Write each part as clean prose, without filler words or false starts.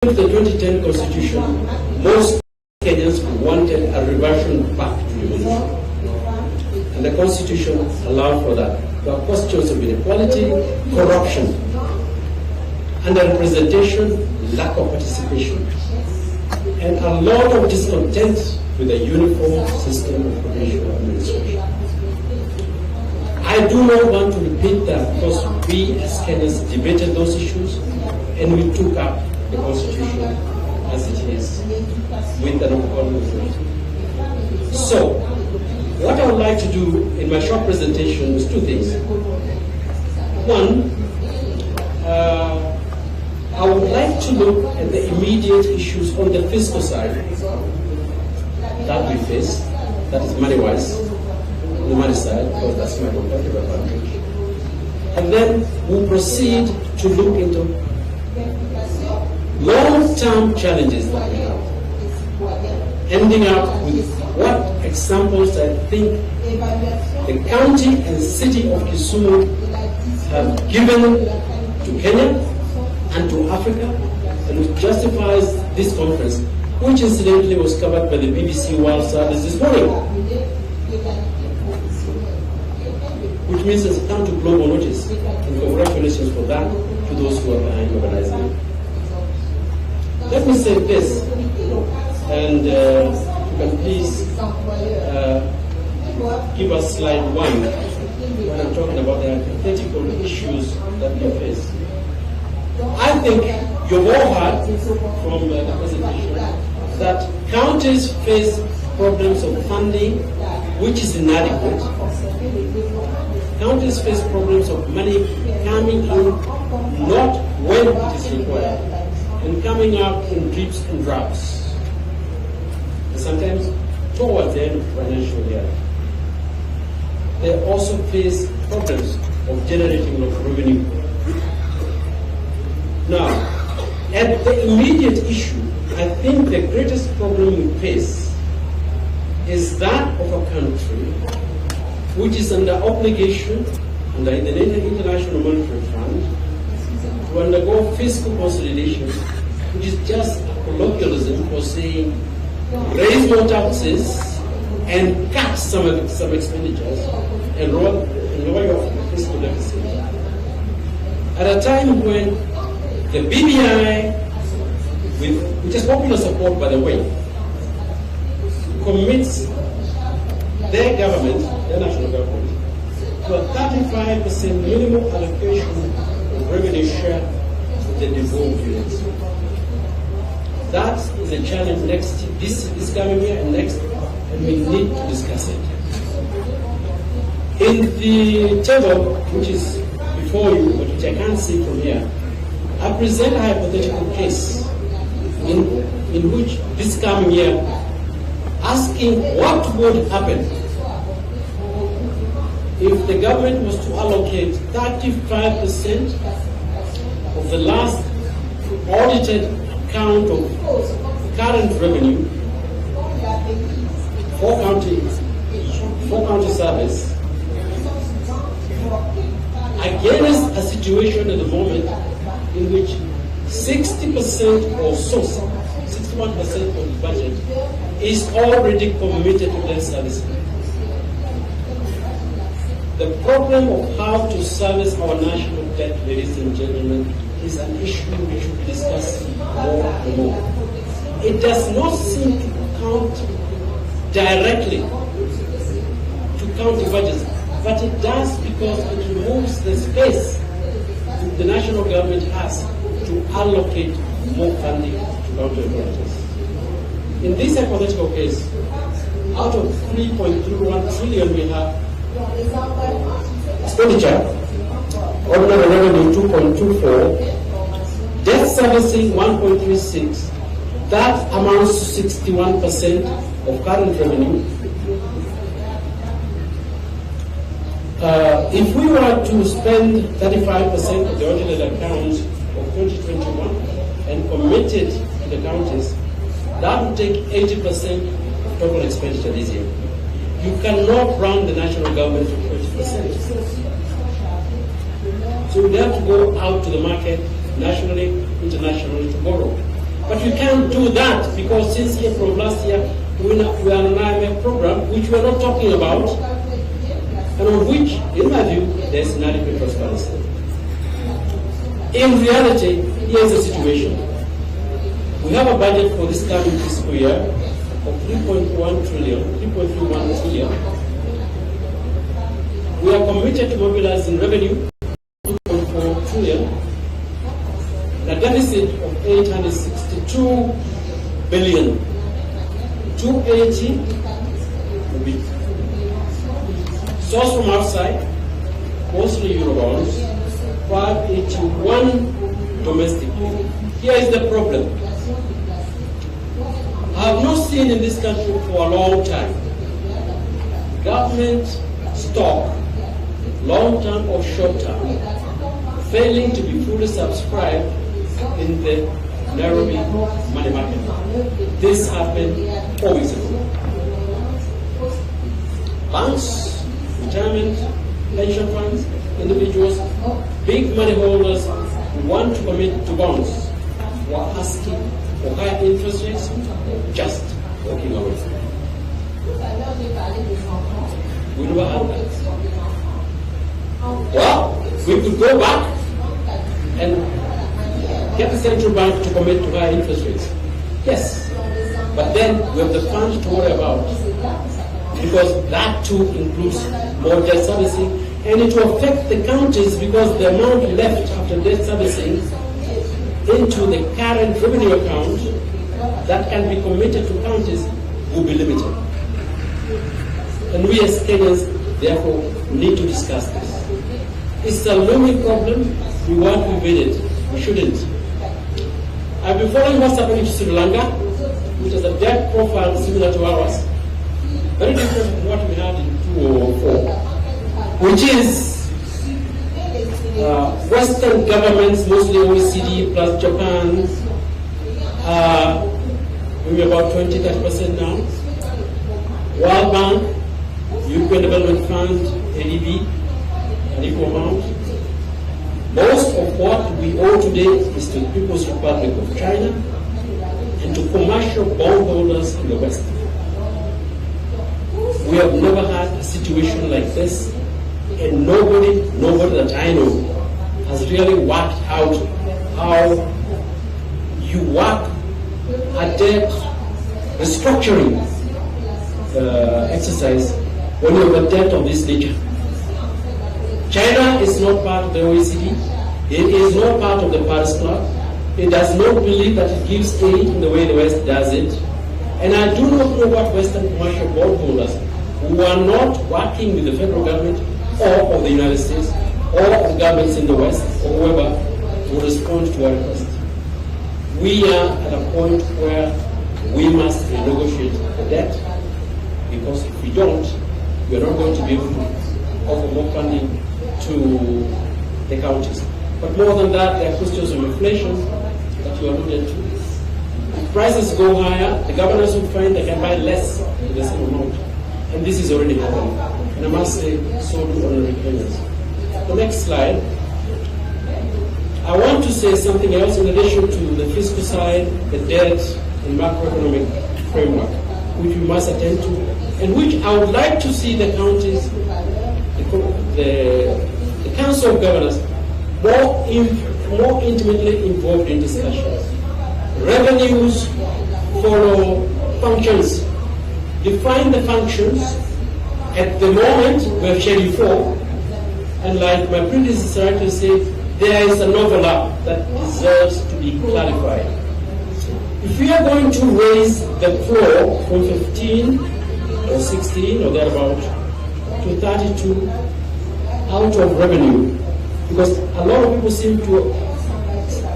With the 2010 Constitution, most Kenyans wanted a reversion back to revolution. And the Constitution allowed for that. There are questions of inequality, corruption, underrepresentation, lack of participation, and a lot of discontent with a uniform system of provincial administration. I do not want to repeat that because we as Kenyans debated those issues and we took up the Constitution as it is with an overall. So, what I would like to do in my short presentation is two things. One, I would like to look at the immediate issues on the fiscal side that we face, that is money-wise, on the money side, because that's my competitive advantage. And then we'll proceed to look into long-term challenges that we have, ending up with what examples I think the county and city of Kisumu have given to Kenya and to Africa, and which justifies this conference, which incidentally was covered by the BBC World Service this morning, which means it's come to global notice. And congratulations for that to those who are behind organizing it. Let me say this, and you can please give us slide 1 when I'm talking about the hypothetical issues that we face. I think you've all heard from the presentation that counties face problems of funding which is inadequate. Counties face problems of money coming in not when it is required, and coming out in drips and drabs, and sometimes towards the end of the financial year. They also face problems of generating of revenue. Now, at the immediate issue, I think the greatest problem we face is that of a country which is under obligation under the International Monetary Fund to undergo fiscal consolidation, which is just a colloquialism for saying raise more taxes and cut some expenditures and lower your fiscal deficit. At a time when the BBI, which is popular support by the way, commits their government, their national government, to a 35% minimum allocation of revenue share to the devolved units. That is a challenge this coming year and next, and we need to discuss it. In the table, which is before you, but which I can't see from here, I present a hypothetical case in which this coming year, asking what would happen if the government was to allocate 35% of the last audited account of current revenue for county service against a situation at the moment in which 60% or so, 61% of the budget is already committed to debt service. The problem of how to service our national debt, ladies and gentlemen, is an issue we should discuss more and more. It does not seem to count directly to county budgets, but it does because it removes the space the national government has to allocate more funding to county authorities. In this hypothetical case, out of 3.31 trillion we have expenditure, ordinary revenue 2.24, debt servicing 1.36, that amounts to 61% of current revenue. If we were to spend 35% of the audited accounts of 2021 and commit it to the counties, that would take 80% of total expenditure this year. You cannot run the national government to 20%. So we have to go out to the market nationally, internationally to borrow. But we can't do that because since April of last year, we are on an IMF program which we are not talking about, and on which, in my view, there is inadequate transparency. In reality, here's the situation. We have a budget for this coming fiscal year of 3.1 trillion, 3.31 trillion. We are committed to mobilizing revenue, 2.4 trillion, and a deficit of 862 billion. 280 will be sourced from outside, mostly Eurobonds, 581 domestically. Here is the problem. I have not seen in this country for a long time government stock, long-term or short-term, failing to be fully subscribed in the Nairobi money market. This happened 4 weeks ago. Banks, retirement, pension funds, individuals, big money holders who want to commit to bonds were asking for higher interest rates, just walking away. We never had that. Well, we could go back and get the central bank to commit to higher interest rates. Yes, but then we have the funds to worry about, because that too includes more debt servicing, and it will affect the counties because the amount left after debt servicing into the current revenue account that can be committed to counties will be limited. And we as Kenyans, therefore, need to discuss this. It's a looming problem. We want to evade it. We shouldn't. I've been following what's happening to Sri Lanka, which has a debt profile similar to ours, very different from what we had in 2004, which is Western governments, mostly OECD plus Japan, maybe about 20-30% now. World Bank, European Development Fund, ADB, an equal amount. Most of what we owe today is to the People's Republic of China and to commercial bondholders in the West. We have never had a situation like this, and nobody that I know has really worked out how you work a debt restructuring exercise when you have a debt of this nature. China is not part of the OECD. It is not part of the Paris Club. It does not believe that it gives aid in the way the West does it. And I do not know what Western commercial bondholders who are not working with the federal government or of the United States or of the governments in the West or whoever will respond to our request. We are at a point where we must renegotiate the debt, because if we don't, we are not going to be able to offer more funding to the counties. But more than that, there are questions of inflation that you alluded to. If prices go higher, the governors will find they can buy less with the same amount. And this is already happening. And I must say, so do honorary Kenyans. The next slide. I want to say something else in addition to the fiscal side, the debt, and macroeconomic framework, which we must attend to, and which I would like to see the counties, the Council of Governors, more intimately involved in discussions. Revenues follow functions. Define the functions. At the moment, we have Schedule 4, and like my predecessor actually said, there is an overlap that deserves to be clarified. If we are going to raise the floor from 15 or 16 or thereabout to 32 out of revenue, because a lot of people seem to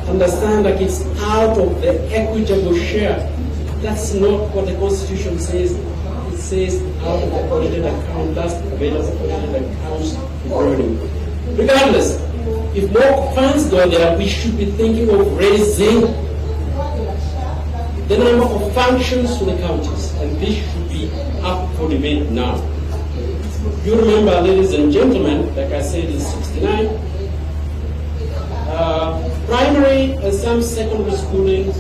understand that it's out of the equitable share. That's not what the Constitution says. It says out of the audited account, that's available for audited accounts of revenue. Regardless, if more funds go there, we should be thinking of raising the number of functions to the counties, and this should be up for debate now. You remember, ladies and gentlemen, like I said in 69, primary and some secondary schooling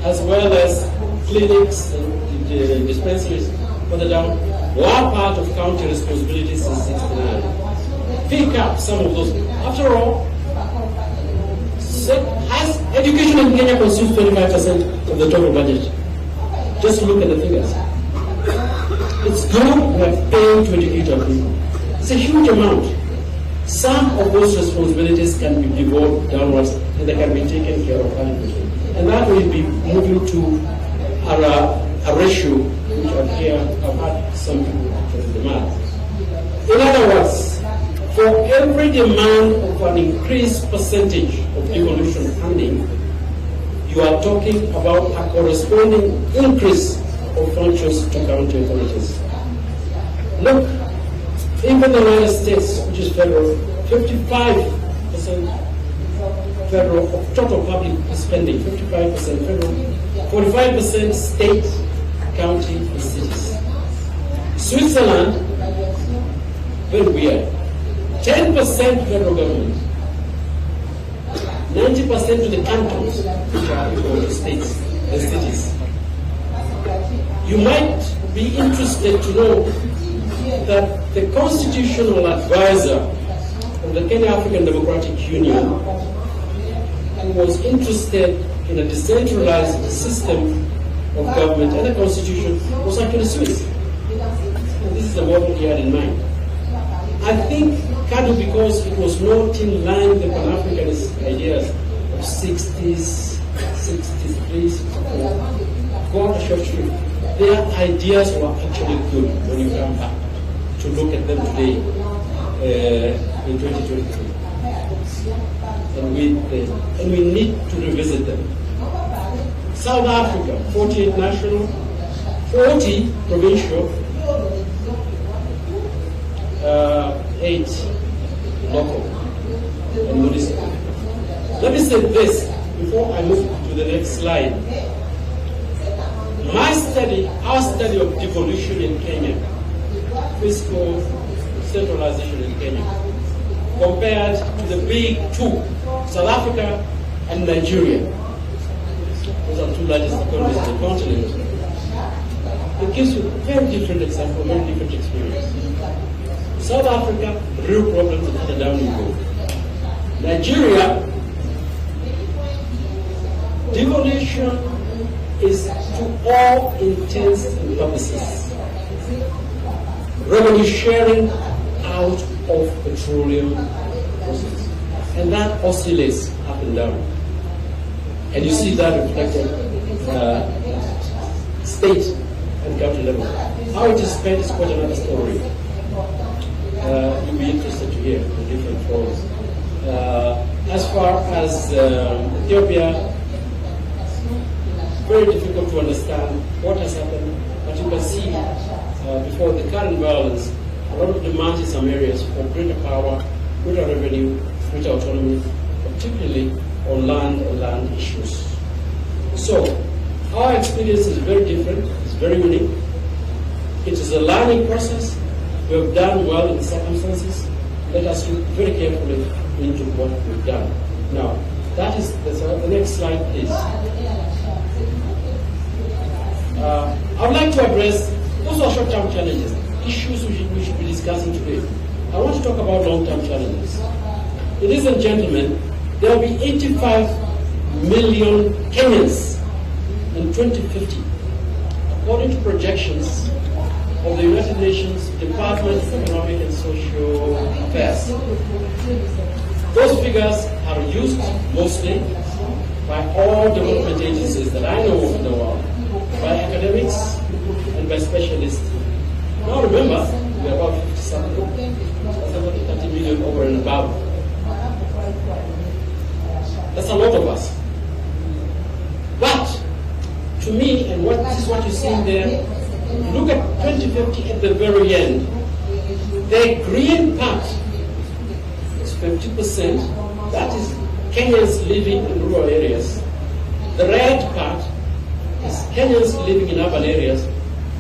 as well as clinics and dispensaries further down, were part of county responsibilities since 1969. Pick up some of those. After all, has education in Kenya consumes 25% of the total budget? Just look at the figures. It's good we are paying to educate our people. It's a huge amount. Some of those responsibilities can be devolved downwards and they can be taken care of adequately. And that will be moving to a ratio which I've had some people actually demand. In other words, for every demand of an increased percentage of devolution funding, you are talking about a corresponding increase of functions to county authorities. Look, even the United States, which is federal, 55% federal of total public spending, 55% federal, 45% state, county, and cities. Switzerland, very weird, 10% federal government, 90% to the cantons, which are equal to states and cities. You might be interested to know that the constitutional advisor of the Kenya African Democratic Union, who was interested in a decentralized system of government and a constitution, was actually Swiss. And this is the model he had in mind. I think, kind of because it was not in line with the Pan-Africanist ideas of 60s, 63, 64, God short shrift. Their ideas were actually good when you come back to look at them today in 2023. And we need to revisit them. South Africa, 48 national, 40 provincial, 8 local and municipal. Let me say this before I move to the next slide. Our study of devolution in Kenya, fiscal centralization in Kenya, compared to the big two, South Africa and Nigeria. Those are two largest economies in the continent. It gives you a very different example, very different experience. South Africa, real problems at the down you go. Nigeria, devolution is to all intents and purposes revenue sharing out of petroleum process. And that oscillates up and down. And you see that reflected state and county level. How it is spent is quite another story. You'll be interested to hear the different forms. As far as Ethiopia, very difficult to understand what has happened, but you can see before the current violence, a lot of demand in some areas for greater power, greater revenue, greater autonomy, particularly on land and land issues. So, our experience is very different, it's very unique. It is a learning process. We have done well in the circumstances. Let us look very carefully into what we've done. Now, that is the next slide, please. I would like to address, those are short-term challenges, issues we should be discussing today. I want to talk about long-term challenges. Ladies and gentlemen, there will be 85 million Kenyans in 2050, according to projections of the United Nations Department of Economic and Social Affairs. Those figures are used mostly by all development agencies that I know of in the world, by academics and by specialists. Now remember, we are about 50-something, that's about 30 million over and above. That's a lot of us. But, to me, and this is what you see there, look at 2050 at the very end. The green part is 50%. That is Kenyans living in rural areas. The red part is Kenyans living in urban areas.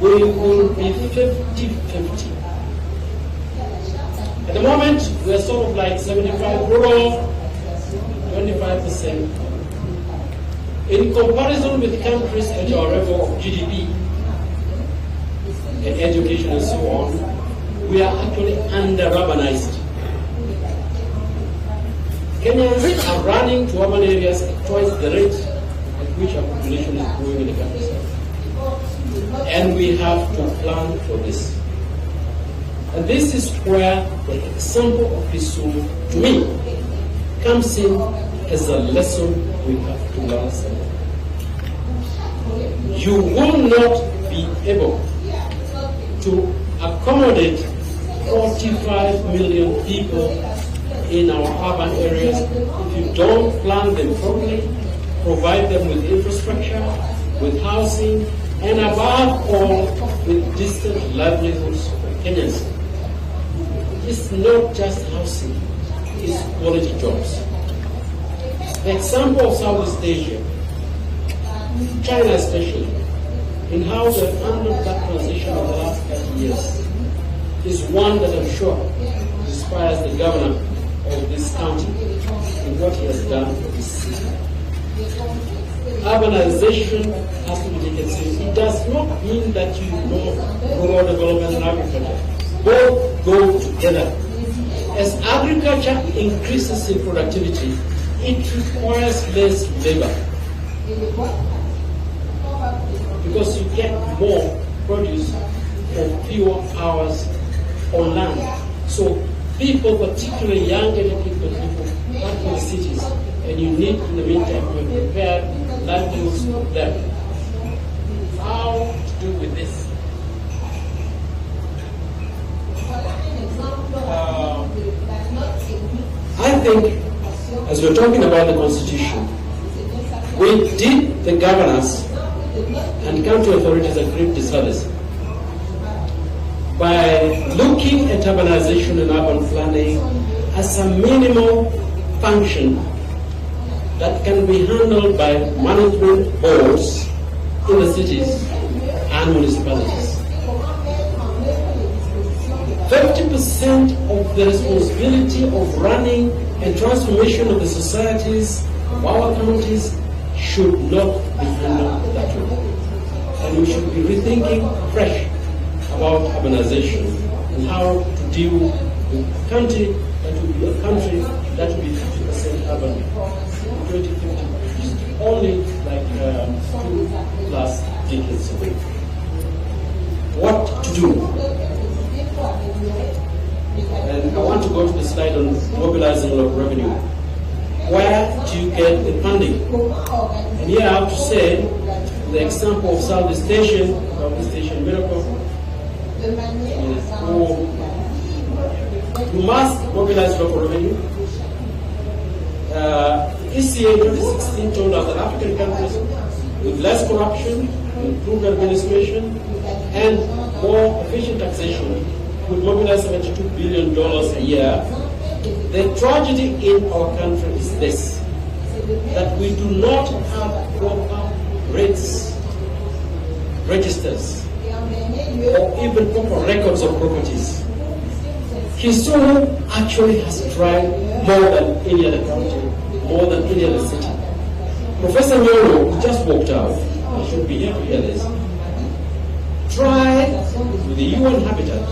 We will be 50-50. At the moment, we are sort of like 75 rural, 25% In comparison with countries at our level of GDP and education and so on, we are actually under-urbanized. Kenyans are running to urban areas at twice the rate at which our population is growing in the countryside. And we have to plan for this. And this is where the example of Kisumu, to me, comes in as a lesson we have to learn something. You will not be able to accommodate 45 million people in our urban areas if you don't plan them properly, provide them with infrastructure, with housing, and above all, with decent livelihoods for Kenyans. It's not just housing, it's quality jobs. The example of Southeast Asia, China especially, in how they've handled that transition over the last 30 years, is one that I'm sure inspires the governor of this county in what he has done for this city. Urbanization has to be taken seriously. It does not mean that you ignore rural development and agriculture. Both go together. As agriculture increases in productivity, it requires less labor because you get more produce for fewer hours on land. So people, particularly young educated people, back in the cities, and you need in the meantime to prepare livelihoods for them. How to do with this? I think, as we're talking about the Constitution, we did the governors and county authorities a great disservice by looking at urbanization and urban planning as a minimal function that can be handled by management boards in the cities and municipalities. 50% of the responsibility of running and transformation of the societies of our counties should not be handled that way. And we should be rethinking fresh about urbanization and how to deal with a country that will be a country that will be 50% urban in 2050, just only like 2+ decades away. What to do? And I want to go to the slide on mobilizing of revenue. Where do you get the funding? And here I have to say, the example of Southeast Asian miracle, you must mobilize local revenue. ECA 2016 told us that African countries with less corruption, improved administration, and more efficient taxation would mobilize $72 billion a year. The tragedy in our country is this, that we do not have proper rates, registers, or even proper records of properties. Kisumu actually has tried more than any other county, more than any other city. Professor Nyoro, who just walked out, I should be here to hear this, tried with the UN Habitat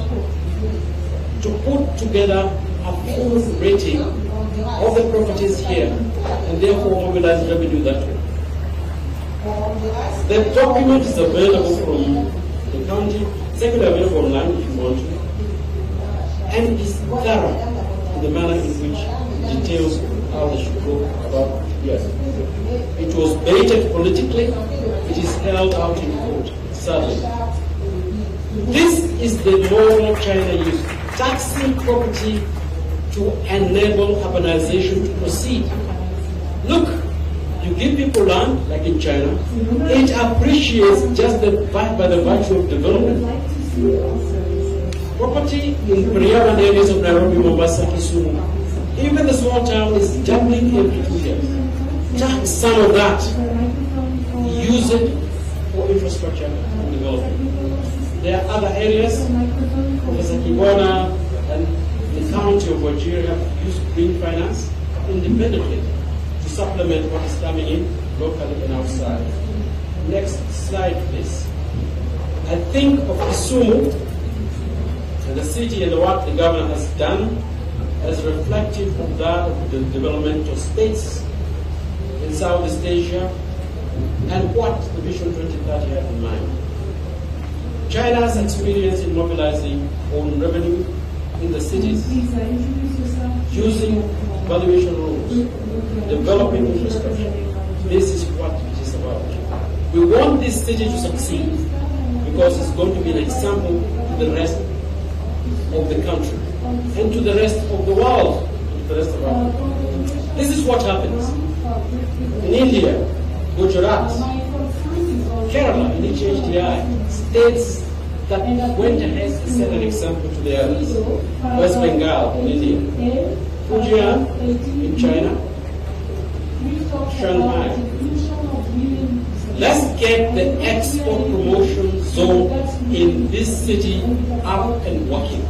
to put together a full rating of the properties here and therefore mobilize revenue that way. The document is available from the county, secondly available online if you want to, and is thorough in the manner in which it details how they should go about yes. It was baited politically, it is held out in court, sadly. This is the model China used, taxing property to enable urbanization to proceed. Look, you give people land, like in China, it appreciates just by the virtue of development. Property in pre-urban areas of Nairobi, Mombasa, Kisumu, even the small town is doubling every 2 years. Tax some of that, use it for infrastructure and development. There are other areas, Professor Kibona and the county of Wajir have used green finance independently to supplement what is coming in locally and outside. Next slide, please. I think of Kisumu and the city and the work the governor has done as reflective of that of the development of states in Southeast Asia and what the Vision 2030 had in mind. China's experience in mobilizing own revenue in the cities, using valuation rules, developing infrastructure. This is what it is about. We want this city to succeed because it's going to be an example to the rest of the country and to the rest of the world, to the rest of Africa. This is what happens in India, Gujarat, Kerala, in HDI, states that went ahead and set an example to the others. West Bengal in India, Fujian in China, Shanghai. Let's get the export promotion zone in this city up and working.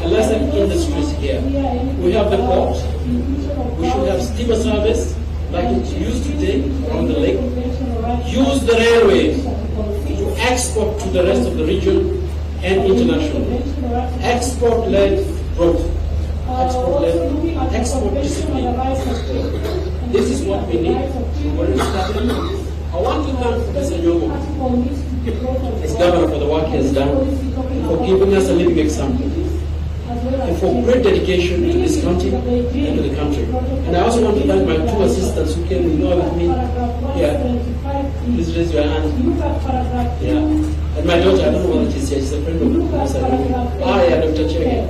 And let's have industries here. We have the port. We should have steamer service like it's used today around the lake. Use the railway to export to the rest of the region and internationally. Export-led growth. Export discipline. This is what we need. I want to thank Professor Nyong'o as governor for the work he has done, for giving us a living example, and for great dedication to this county and to the country. And I also want to thank my two assistants who came with me. Yeah. Please raise your hand. Yeah. And my daughter, I don't know whether she's here, she's a friend of Professor Nyong'o. Yeah, Dr. Chege.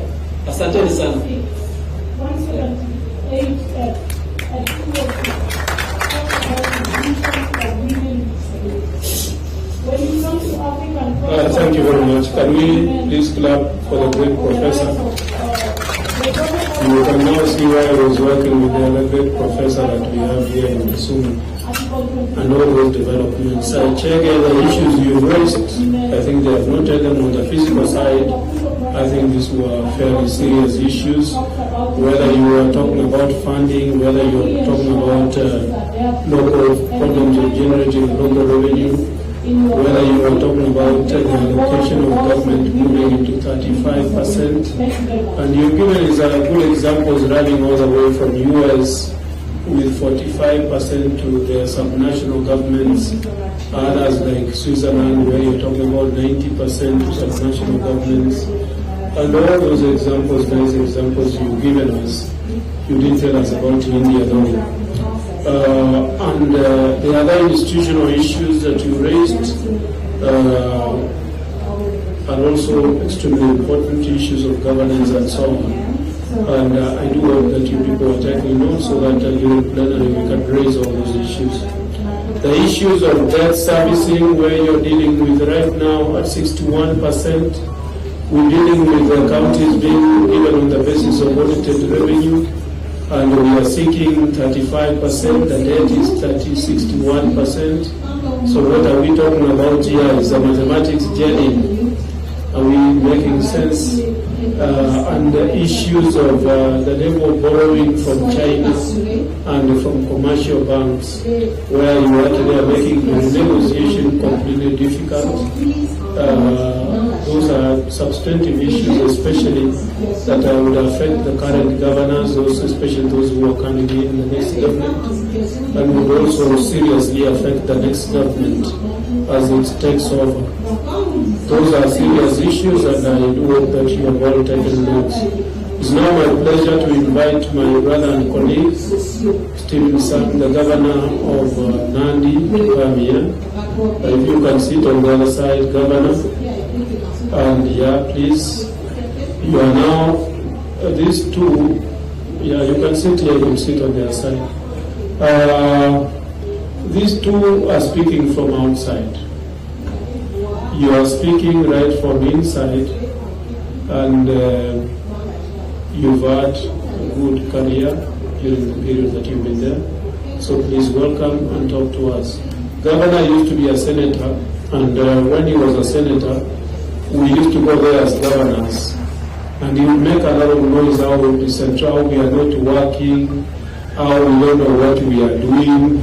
Asanteni sana. Thank you very much. Can we please clap for the great professor? You can now see why I was working with the other great professor that we have here in Kisumu and all those developments. Check the issues you raised. I think they have noted them on the physical side. I think these were fairly serious issues. Whether you are talking about funding, whether you are talking about local problems of generating local revenue, whether you are talking about the allocation of government moving into 35%, and you've given good examples running all the way from US with 45% to the subnational governments, others like Switzerland where you're talking about 90% to subnational governments, and all those examples, nice examples you've given us. You didn't tell us about India though. And the other institutional issues that you raised are also extremely important issues of governance and so on. And I do hope that you people are taking notes so that during plenary we can raise all those issues. The issues of debt servicing, where you're dealing with right now at 61%, we're dealing with the counties being given on the basis of audited revenue. And we are seeking 35%, the debt is 61%. So what are we talking about here is a mathematics journey. Are we making sense? And the issues of the level of borrowing from China and from commercial banks, where you actually are making the negotiation completely difficult. Those are substantive issues, especially that would affect the current governors, especially those who are coming in the next government, and would also seriously affect the next government as it takes over. Those are serious issues, and I do hope that you have all taken notes. It's now my pleasure to invite my brother and colleague, Stephen Sam, the governor of Nandi, to come here. If you can sit on the other side, Governor. And yeah, please, you are now, these two, yeah, you can sit here, you can sit on the other side. These two are speaking from outside. You are speaking right from inside, and you've had a good career during the period that you've been there. So please welcome and talk to us. Governor used to be a senator, and when he was a senator, we used to go there as governors, and he would make a lot of noise how we are not working, how we don't know what we are doing.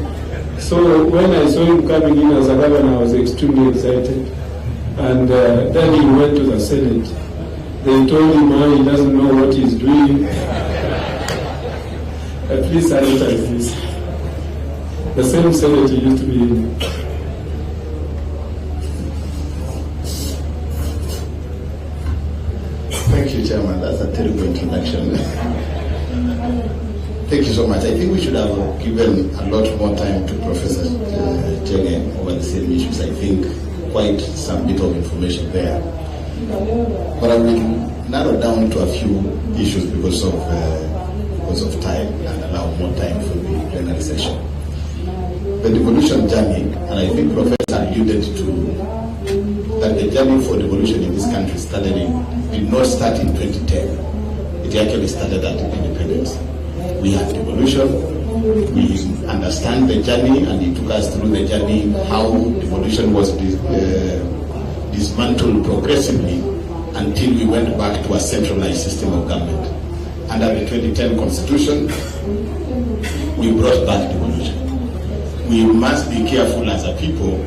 So when I saw him coming in as a governor, I was extremely excited. And then he went to the Senate. They told him how he doesn't know what he's doing. Please sanitize this. The same Senate he used to be in. Thank you, Chairman. That's a terrible introduction. Thank you so much. I think we should have given a lot more time to Professor Jenge over the same issues. I think quite some bit of information there. But I will narrow down to a few issues because of time and allow more time for the plenary session. The devolution journey, and I think Professor alluded to that the journey for devolution in this country did not start in 2010. It actually started at independence. We had devolution, we understand the journey, and it took us through the journey how devolution was dismantled progressively until we went back to a centralized system of government. Under the 2010 Constitution, we brought back devolution. We must be careful as a people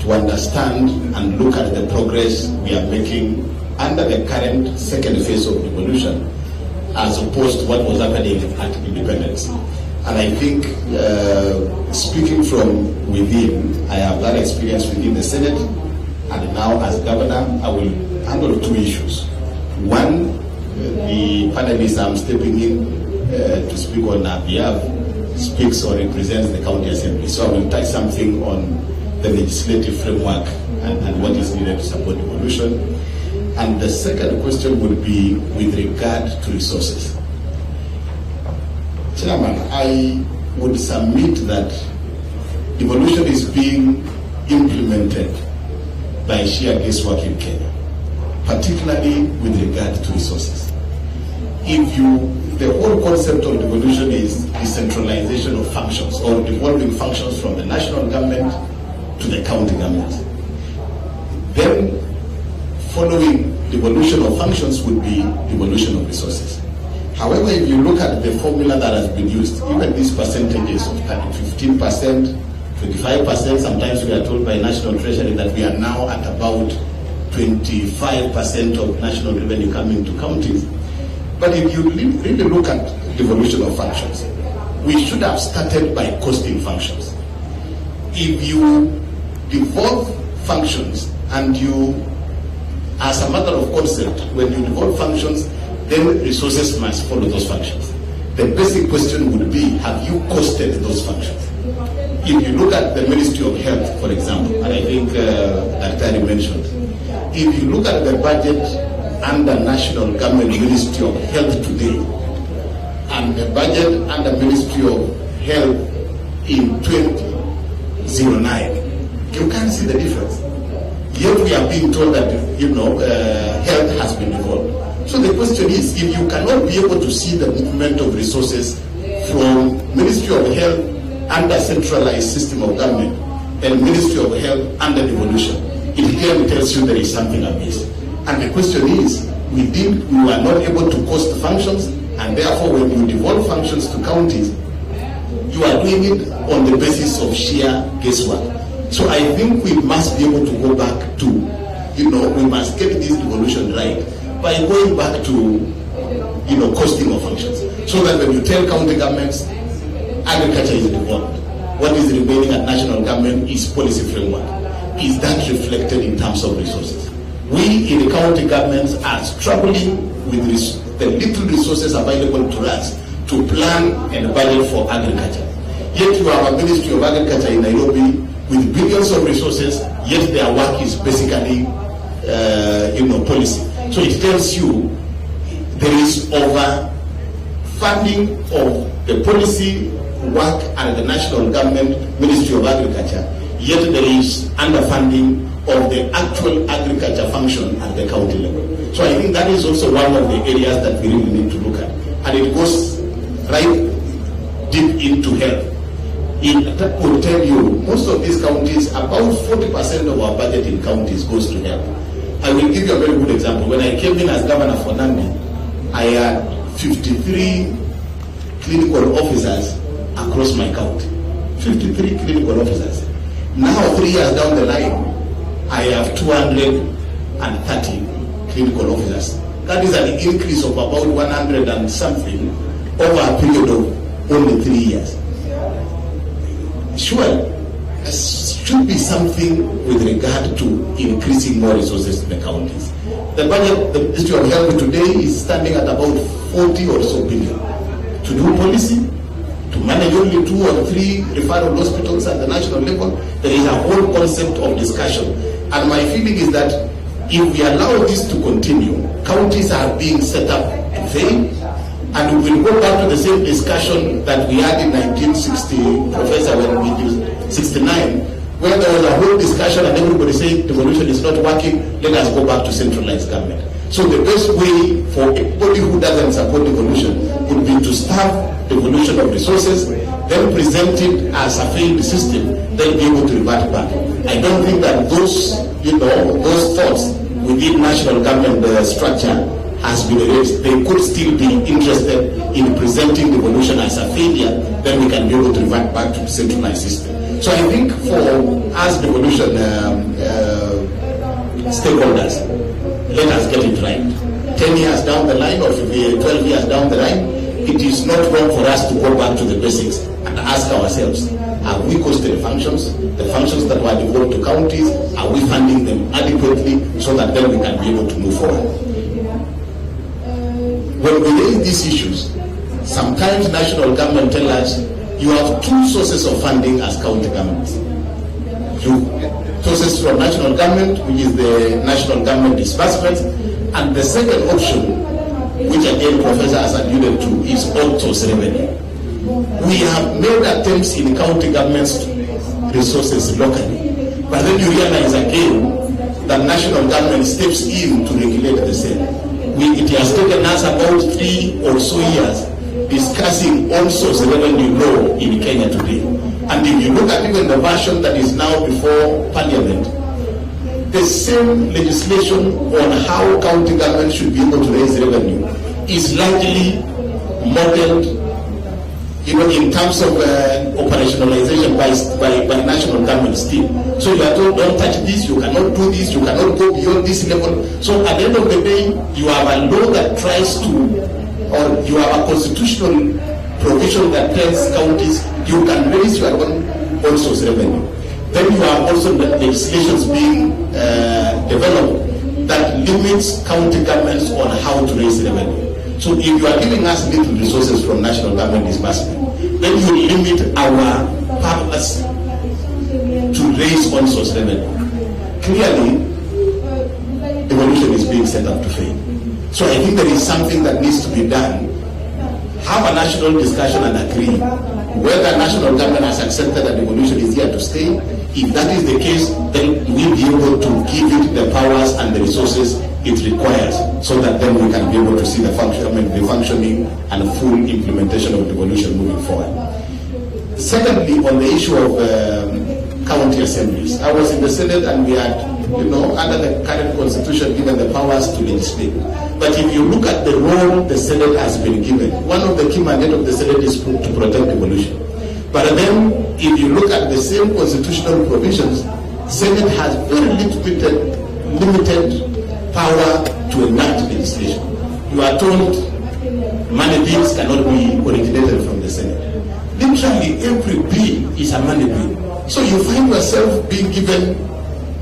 to understand and look at the progress we are making under the current second phase of devolution as opposed to what was happening at independence. And I think, speaking from within, I have that experience within the Senate, and now as governor, I will handle two issues. One, the panelist I'm stepping in to speak on our behalf speaks or represents the county assembly. So I will touch something on the legislative framework and what is needed to support devolution. And the second question would be with regard to resources. Chairman, I would submit that devolution is being implemented by sheer guesswork in Kenya, particularly with regard to resources. The whole concept of devolution is decentralization of functions or devolving functions from the national government to the county government. Then following devolution of functions would be devolution of resources. However, if you look at the formula that has been used, even these percentages of 15%, 25%, sometimes we are told by National Treasury that we are now at about 25% of national revenue coming to counties. But if you really look at devolution of functions, we should have started by costing functions. If you devolve functions and you, as a matter of concept, when you devolve functions, then resources must follow those functions. The basic question would be, have you costed those functions? If you look at the Ministry of Health, for example, and I think Dr. mentioned, if you look at the budget under National Government Ministry of Health today, and the budget under Ministry of Health in 2009, you can't see the difference. Yet we are being told that, health has been devolved. So the question is, if you cannot be able to see the movement of resources from Ministry of Health under centralized system of government and Ministry of Health under devolution, it clearly tells you there is something amiss. And the question is, we were not able to cost functions, and therefore when you devolve functions to counties, you are doing it on the basis of sheer guesswork. So I think we must be able to go back to, we must get this devolution right by going back to, costing of functions. So that when you tell county governments, agriculture is devolved, what is remaining at national government is policy framework. Is that reflected in terms of resources? We in the county governments are struggling with the little resources available to us to plan and budget for agriculture. Yet you have a Ministry of Agriculture in Nairobi with billions of resources, yet their work is basically, policy. So it tells you there is over funding of the policy work at the national government Ministry of Agriculture, yet there is underfunding of the actual agriculture function at the county level. So I think that is also one of the areas that we really need to look at. And it goes right deep into health. It will tell you, most of these counties, about 40% of our budget in counties goes to health. I will give you a very good example. When I came in as governor for Nandi, I had 53 clinical officers across my county. 53 clinical officers. Now, 3 years down the line, I have 230 clinical officers. That is an increase of about 100 and something over a period of only 3 years. Sure, there should be something with regard to increasing more resources to the counties. The budget the Ministry of Health today is standing at about 40 or so billion. To do policy, to manage only 2 or 3 referral hospitals at the national level, there is a whole concept of discussion. And my feeling is that if we allow this to continue, counties are being set up to fail, and we will go back to the same discussion that we had in 1960, Professor, when we did 69, where there was a whole discussion and everybody said devolution is not working, let us go back to centralized government. So the best way for anybody who doesn't support devolution would be to starve devolution of resources, then present it as a failed system, then be able to revert back. I don't think that those thoughts within national government structure has been erased. They could still be interested in presenting devolution as a failure, then we can be able to revert back to the centralized system. So I think for us devolution stakeholders, let us get it right. 10 years down the line or 12 years down the line, it is not wrong for us to go back to the basics and ask ourselves, have we costed functions? The functions that were devolved to counties, are we funding them adequately so that then we can be able to move forward? When we raise these issues, sometimes national government tell us, you have 2 sources of funding as county governments. Sources from national government, which is the national government disbursements, and the second option, which again Professor has alluded to, is on-source revenue. We have made attempts in county governments resources locally, but then you realize again that national government steps in to regulate the same. It has taken us about 3 or so years discussing on-source revenue law in Kenya today. And if you look at even the version that is now before Parliament, the same legislation on how county government should be able to raise revenue is largely modeled, in terms of operationalization by national government still. So you are told, don't touch this, you cannot do this, you cannot go beyond this level. So at the end of the day, you have a law that tries to, or you have a constitutional provision that tells counties you can raise your own source revenue. Then you have also the legislations being developed that limits county governments on how to raise revenue. So if you are giving us little resources from national government disbursement, then you limit our purpose to raise on-source revenue. Clearly, devolution is being set up to fail. So I think there is something that needs to be done. Have a national discussion and agree whether national government has accepted that devolution is here to stay. If that is the case, then we'll be able to give it the powers and the resources it requires, so that then we can be able to see the functioning and full implementation of devolution moving forward. Secondly, on the issue of county assemblies, I was in the Senate and we had, under the current constitution, given the powers to legislate. But if you look at the role the Senate has been given, one of the key mandates of the Senate is to protect devolution. But then, if you look at the same constitutional provisions, Senate has very limited power to enact legislation. You are told money bills cannot be originated from the Senate. Literally every bill is a money bill. So you find yourself being given,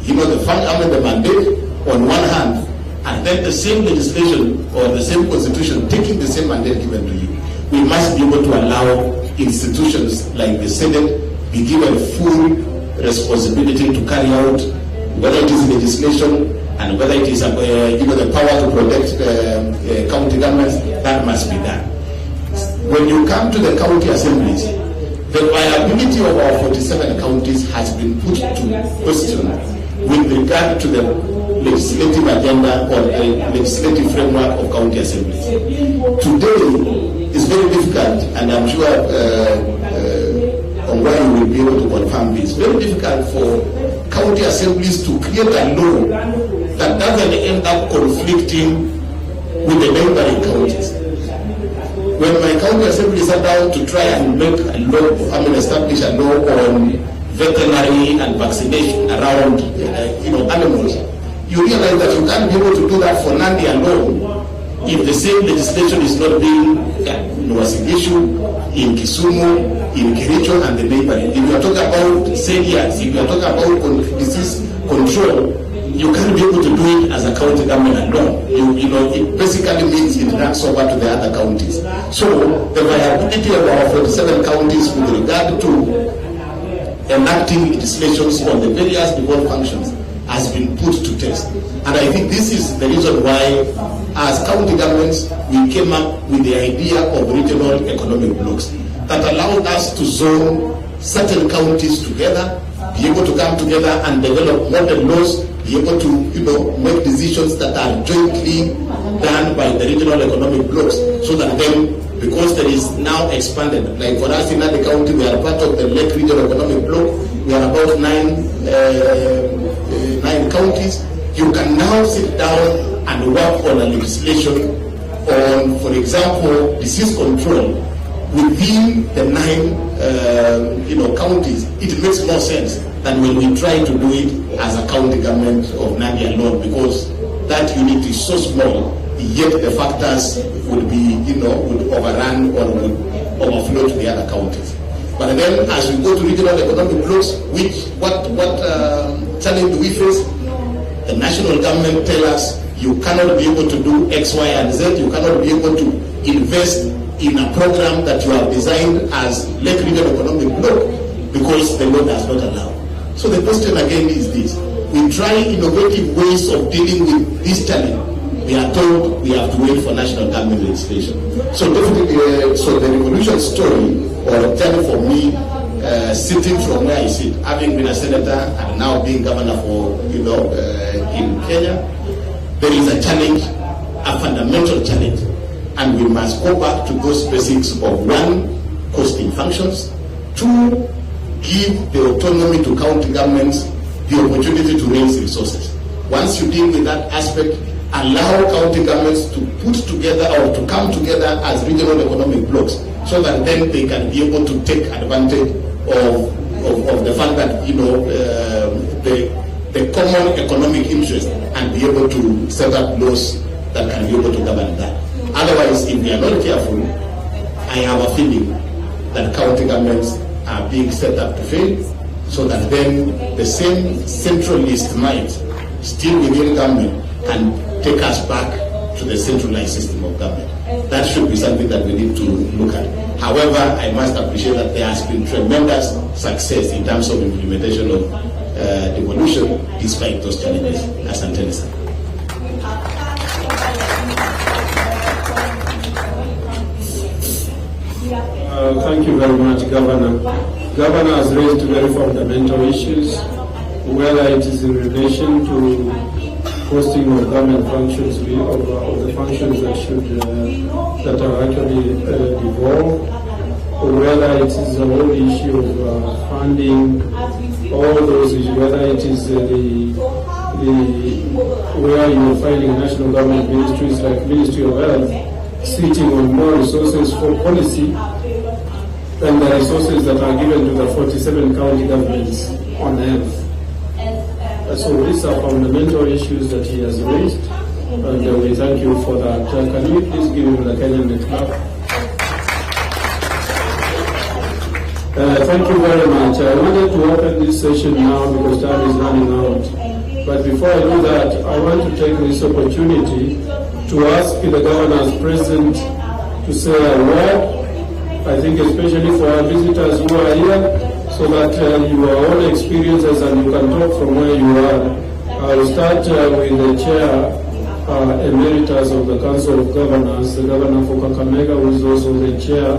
the mandate on one hand, and then the same legislation or the same constitution taking the same mandate given to you. We must be able to allow institutions like the Senate be given full responsibility to carry out, whether it is legislation and whether it is the power to protect county governments, that must be done. When you come to the county assemblies, the viability of our 47 counties has been put to question with regard to the legislative agenda or legislative framework of county assemblies. Today is very difficult, and I'm sure Ongwai will be able to confirm this. Very difficult for county assemblies to create a law that doesn't end up conflicting with the neighboring counties. When my county assembly sat down to try and make a law, establish a law on veterinary and vaccination around, animals, you realize that you can't be able to do that for Nandi alone if the same legislation is not being was an issue in Kisumu, in Kericho, and the neighboring. If you are talking about celiacs, if you are talking about disease control, you can't be able to do it as a county government alone. It basically means it runs over to the other counties. So the viability of our 47 counties with regard to enacting legislations on the various devolved functions has been put to test. And I think this is the reason why, as county governments, we came up with the idea of regional economic blocks that allowed us to zone certain counties together, be able to come together and develop model laws, be able to make decisions that are jointly done by the regional economic blocks, so that then, because there is now expanded, like for us in the county, we are part of the Lake Regional Economic Block. We are about nine counties. You can now sit down and work on a legislation on, for example, disease control within the 9 counties. It makes more sense than when we try to do it as a county government of Nandi alone, because that unit is so small, yet the factors would be, would overrun or would overflow to the other counties. But then, as we go to regional economic blocks, what challenge do we face? The national government tell us you cannot be able to do X, Y, and Z. You cannot be able to invest in a program that you have designed as Lake Regional Economic Block because the law does not allow. So the question again is this: we try innovative ways of dealing with this challenge. We are told we have to wait for national government legislation. So definitely, so the revolution story or journey for me, sitting from where I sit, having been a senator and now being governor for in Kenya, there is a challenge, a fundamental challenge, and we must go back to those basics of one, costing functions, two, give the autonomy to county governments the opportunity to raise resources. Once you deal with that aspect, allow county governments to put together or to come together as regional economic blocks, so that then they can be able to take advantage of the fact that the common economic interest and be able to set up laws that can be able to govern that. Otherwise, if we are not careful, I have a feeling that county governments are being set up to fail, so that then the same centralist might still within government can take us back to the centralized system of government. That should be something that we need to look at. However, I must appreciate that there has been tremendous success in terms of implementation of devolution despite those challenges. Asante sana. Thank you very much, Governor. Governor has raised very fundamental issues, whether it is in relation to posting of government functions, of the functions that are actually devolved, or whether it is the whole issue of funding, all those issues, whether it is where you are finding national government ministries like Ministry of Health sitting on more resources for policy than the resources that are given to the 47 county governments on health. So these are fundamental issues that he has raised, and we thank you for that. Can you please give him the Kenyan clap? Thank you very much. I wanted to open this session now because time is running out. But before I do that, I want to take this opportunity to ask the governors present to say a word. I think especially for our visitors who are here, so that your own experiences and you can talk from where you are. I will start with the chair emeritus of the Council of Governors, the Governor for Kakamega, who is also the chair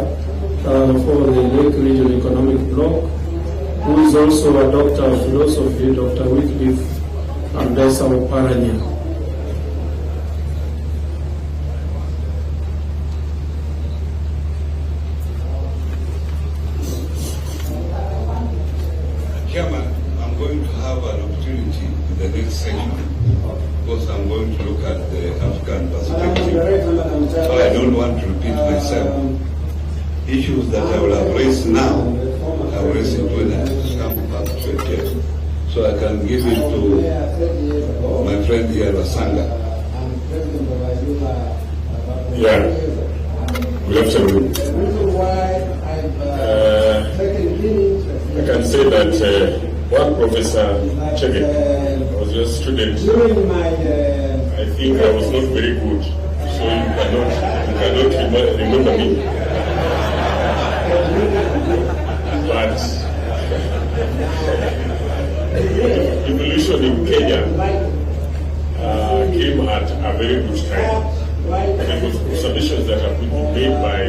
for the Lake Region Economic Bloc, who is also a doctor of philosophy, Dr. Wycliffe Ambesa Oparanya. Chairman, I'm going to have an opportunity in the next section course, I'm going to look at the African perspective. So I don't want to repeat myself. Issues that I will have raised now, I will raise it when I come back to it. So I can give it to my friend here, Rasanga. Yeah. Good afternoon. I can say that one Professor Chege was a student. I think I was not very good, so you cannot remember me. But evolution in Kenya came at a very good time. Because observations that have been made by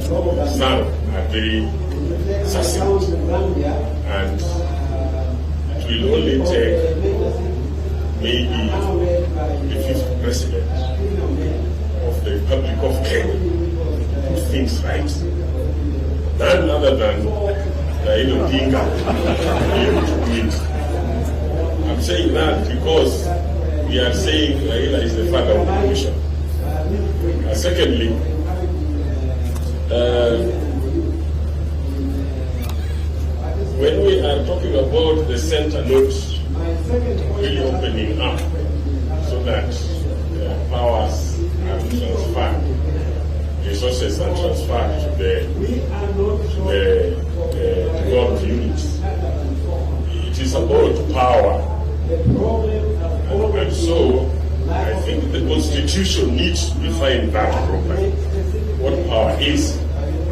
some are very succinct, and it will only take maybe the 5th president of the Republic of Kenya to put things right. None other than Raila Odinga to be able to do it. I'm saying that because we are saying Raila is the father of the nation. Secondly, when we are talking about the center notes really opening up so that powers are transferred, resources are transferred to the developed units, it is about power. And so, I think the Constitution needs to define that properly, what power is,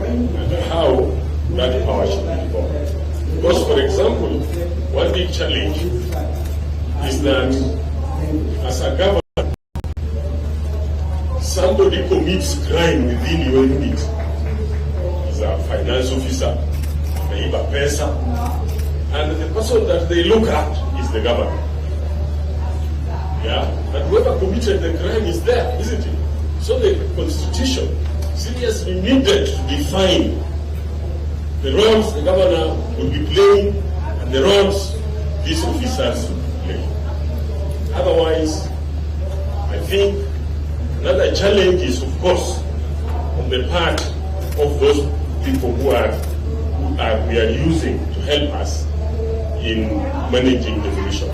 and how that power should be developed. Because, for example, one big challenge is that, as a government, somebody commits crime within your unit. He's a finance officer, a person, and the person that they look at is the government. Yeah, but whoever committed the crime is there, isn't it? So the Constitution seriously needed to define the roles the governor will be playing and the roles these officers will play. Otherwise, I think another challenge is, of course, on the part of those people who we are using to help us in managing devolution.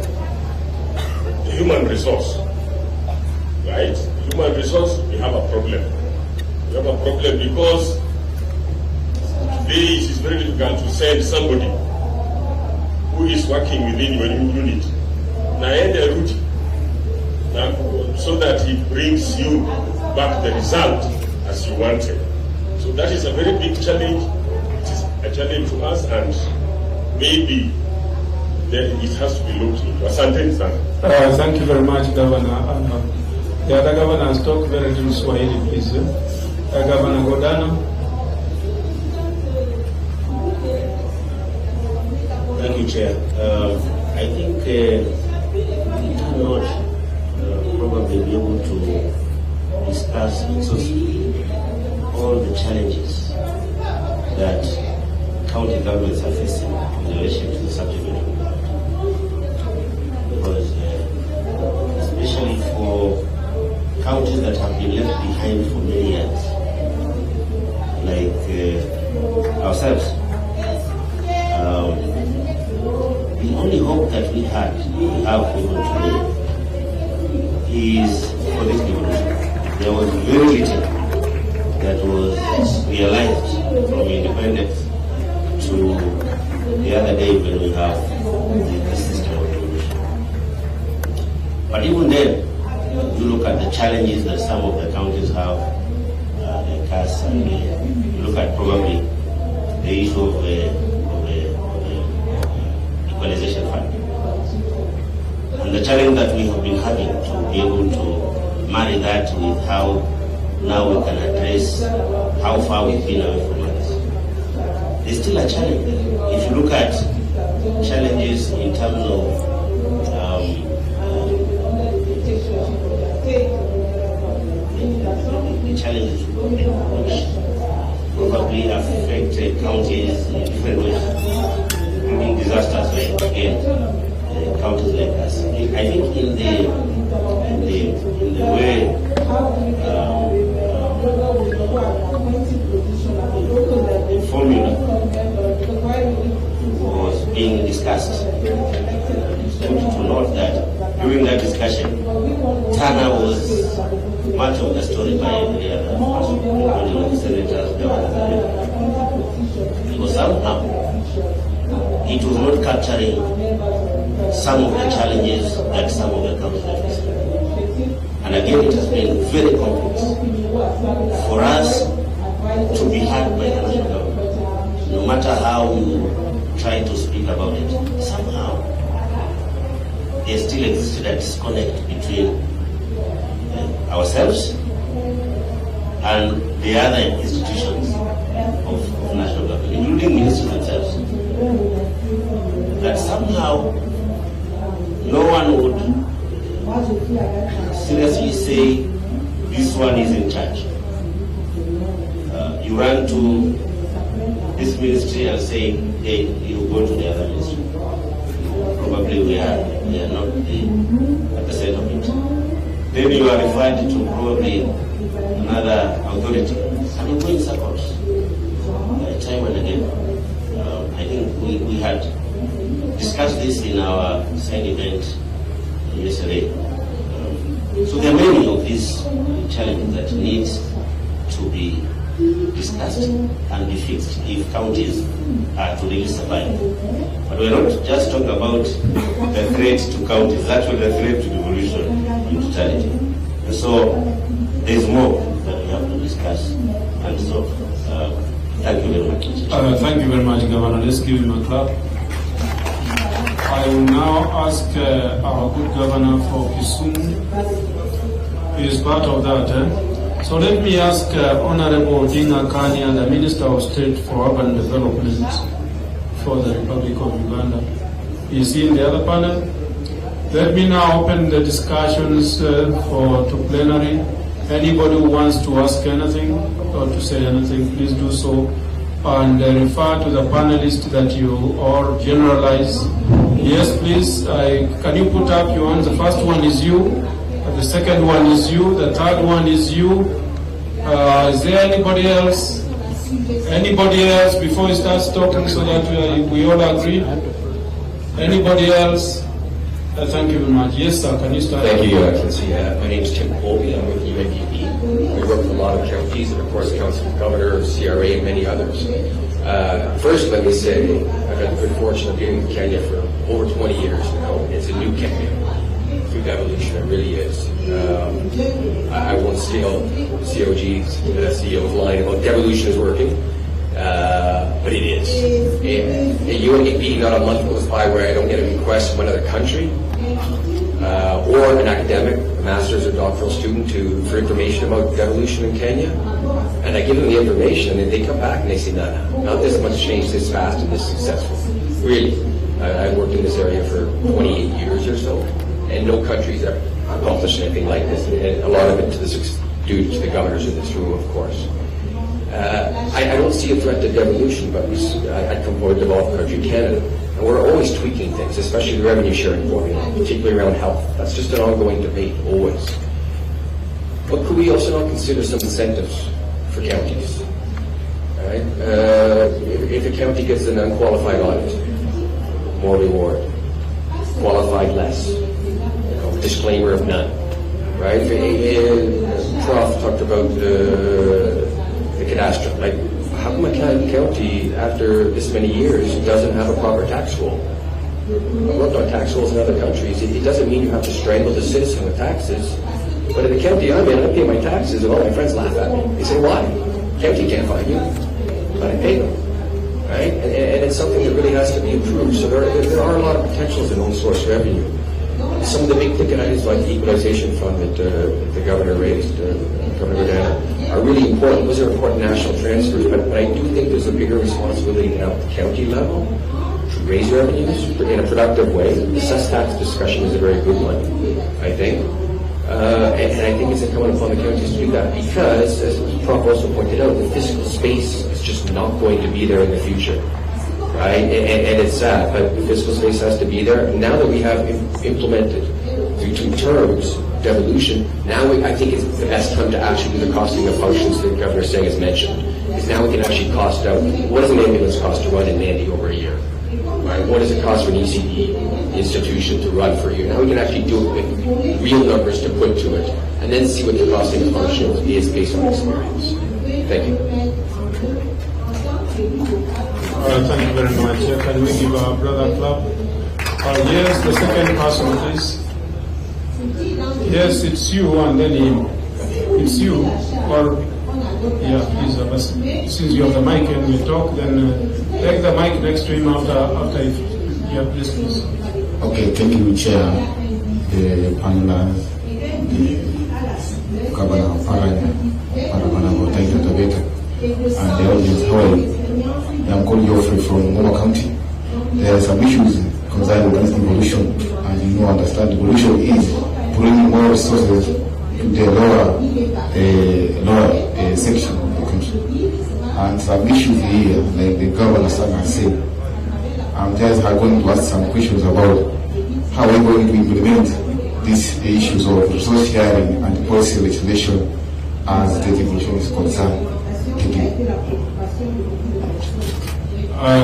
The human resource, right? Human resource, we have a problem. We have a problem because today it is very difficult to send somebody who is working within your unit so that he brings you back the result as you wanted. So that is a very big challenge. It is a challenge to us, and maybe then it has to be looked into. Asante sana. Thank you very much, Governor. The other governors talk very little Swahili, please. Governor Godana. Thank you, Chair. I think we cannot probably be able to discuss exhaustively all the challenges that county governments are facing in relation to the subject matter. Because especially for counties that have been left behind for many years, like ourselves, the only hope that we have even today is for this devolution. There was very little that was realized from independence to the other day when we have the system of devolution. But even then, you look at the challenges that some of the counties have, the CAS, and you look at probably the issue of the equalization fund. And the challenge that we have been having to be able to marry that with how now we can address how far we've been away from others. There's still a challenge. If you look at challenges in terms of the challenges which probably affect counties in different ways, including disasters like, again, counties like us. discuss. I think in the way the formula was being discussed, it's good to note that during that discussion, Tana was much of the story by the other person, including the senators, governors, because somehow it was not capturing some of the challenges that some of the councils face. And again, it has been very complex for us to be heard by the national government. No matter how we try to speak about it, somehow there still existed a disconnect between ourselves and the other institutions of national government, including ministers themselves. That somehow no one would seriously say this one is in charge. You run to this ministry and say, hey, you go to the other ministry. Probably we are not at the center of it. Then you are referred to probably another authority. And you go in circles time and again. I think we had discussed this in our side event yesterday. So there are many of these challenges that need to be discussed and be fixed if counties are to really survive. But we're not just talking about the threat to counties, actually the threat to devolution in totality. And so there's more that we have to discuss and solve. Thank you very much. Thank you very much, Governor. Let's give him a clap. I will now ask our good governor for Kisumu. He is part of that. So let me ask Honorable Dinga Kanya, the Minister of State for Urban Development for the Republic of Uganda. He is in the other panel. Let me now open the discussions to plenary. Anybody who wants to ask anything or to say anything, please do so. And refer to the panelists that you all generalize. Yes, please. Can you put up your hands? The first one is you. The second one is you. The third one is you. Is there anybody else? Anybody else before he starts talking so that we all agree? Anybody else? Thank you very much. Yes, sir. Can you start? Thank you, Your Excellency. My name is Tim Colby. I'm with UNDP. We work with a lot of counties and, of course, Council of Governors, CRA, and many others. First, let me say I've had the good fortune of being in Kenya for over 20 years now. It's a new Kenya through devolution. It really is. I won't steal COG's CEO's line about devolution is working, but it is. At UNDP, not a month goes by where I don't get a request from another country or an academic, a master's or doctoral student for information about devolution in Kenya. And I give them the information, and they come back and they say, no, not this much change this fast and this successful. Really. I've worked in this area for 28 years or so, and no country's ever accomplished anything like this. And a lot of it due to the governors in this room, of course. I don't see a threat to devolution, but I come from a developed country, Canada, and we're always tweaking things, especially the revenue sharing formula, particularly around health. That's just an ongoing debate, always. But could we also not consider some incentives for counties? All right? If a county gets an unqualified audit, more reward. Qualified, less. Disclaimer of none. Right? Prof talked about the cadastre. Like, how come a county, after this many years, doesn't have a proper tax roll? I've worked on tax rolls in other countries. It doesn't mean you have to strangle the citizen with taxes. But in the county I'm in, I pay my taxes, and all my friends laugh at me. They say, why? County can't find you. But I pay them. Right? And it's something that really has to be improved. So there are a lot of potentials in own source revenue. Some of the big ticket items like the equalization fund that the governor raised, Governor Gordana, are really important. Those are important national transfers, but I do think there's a bigger responsibility now at the county level to raise revenues in a productive way. The cess tax discussion is a very good one, I think. And I think it's incumbent upon the counties to do that because, as Prof also pointed out, the fiscal space is just not going to be there in the future. right? And it's sad, but the fiscal space has to be there. Now that we have implemented the two terms, devolution, now I think it's the best time to actually do the costing of functions that the Governor Singh has mentioned. Because now we can actually cost out, what does an ambulance cost to run in Nandi over a year? Right? What does it cost for an ECD institution to run for a year? Now we can actually do it with real numbers to put to it, and then see what the costing of functions is based on experience. Thank you. Thank you very much. Can we give our brother clap? Yes, the second person, please. Yes, it's you and then him. It's you. Or, yeah, please. Since you have the mic and we talk, then take the mic next to him after yeah, please. Okay, thank you, Chair, the panelists, the Governor of Parliament, Untitled Chapter, and the audience. How are you? I'm calling Geoffrey from Ngoma County. There are some issues concerning against devolution, and you know, understand devolution is bringing more resources to the lower section of the country. And some issues here, like the Governor has said, I'm just going to ask some questions about how we're going to implement these issues of resource sharing and policy legislation as the devolution is concerned. Thank you.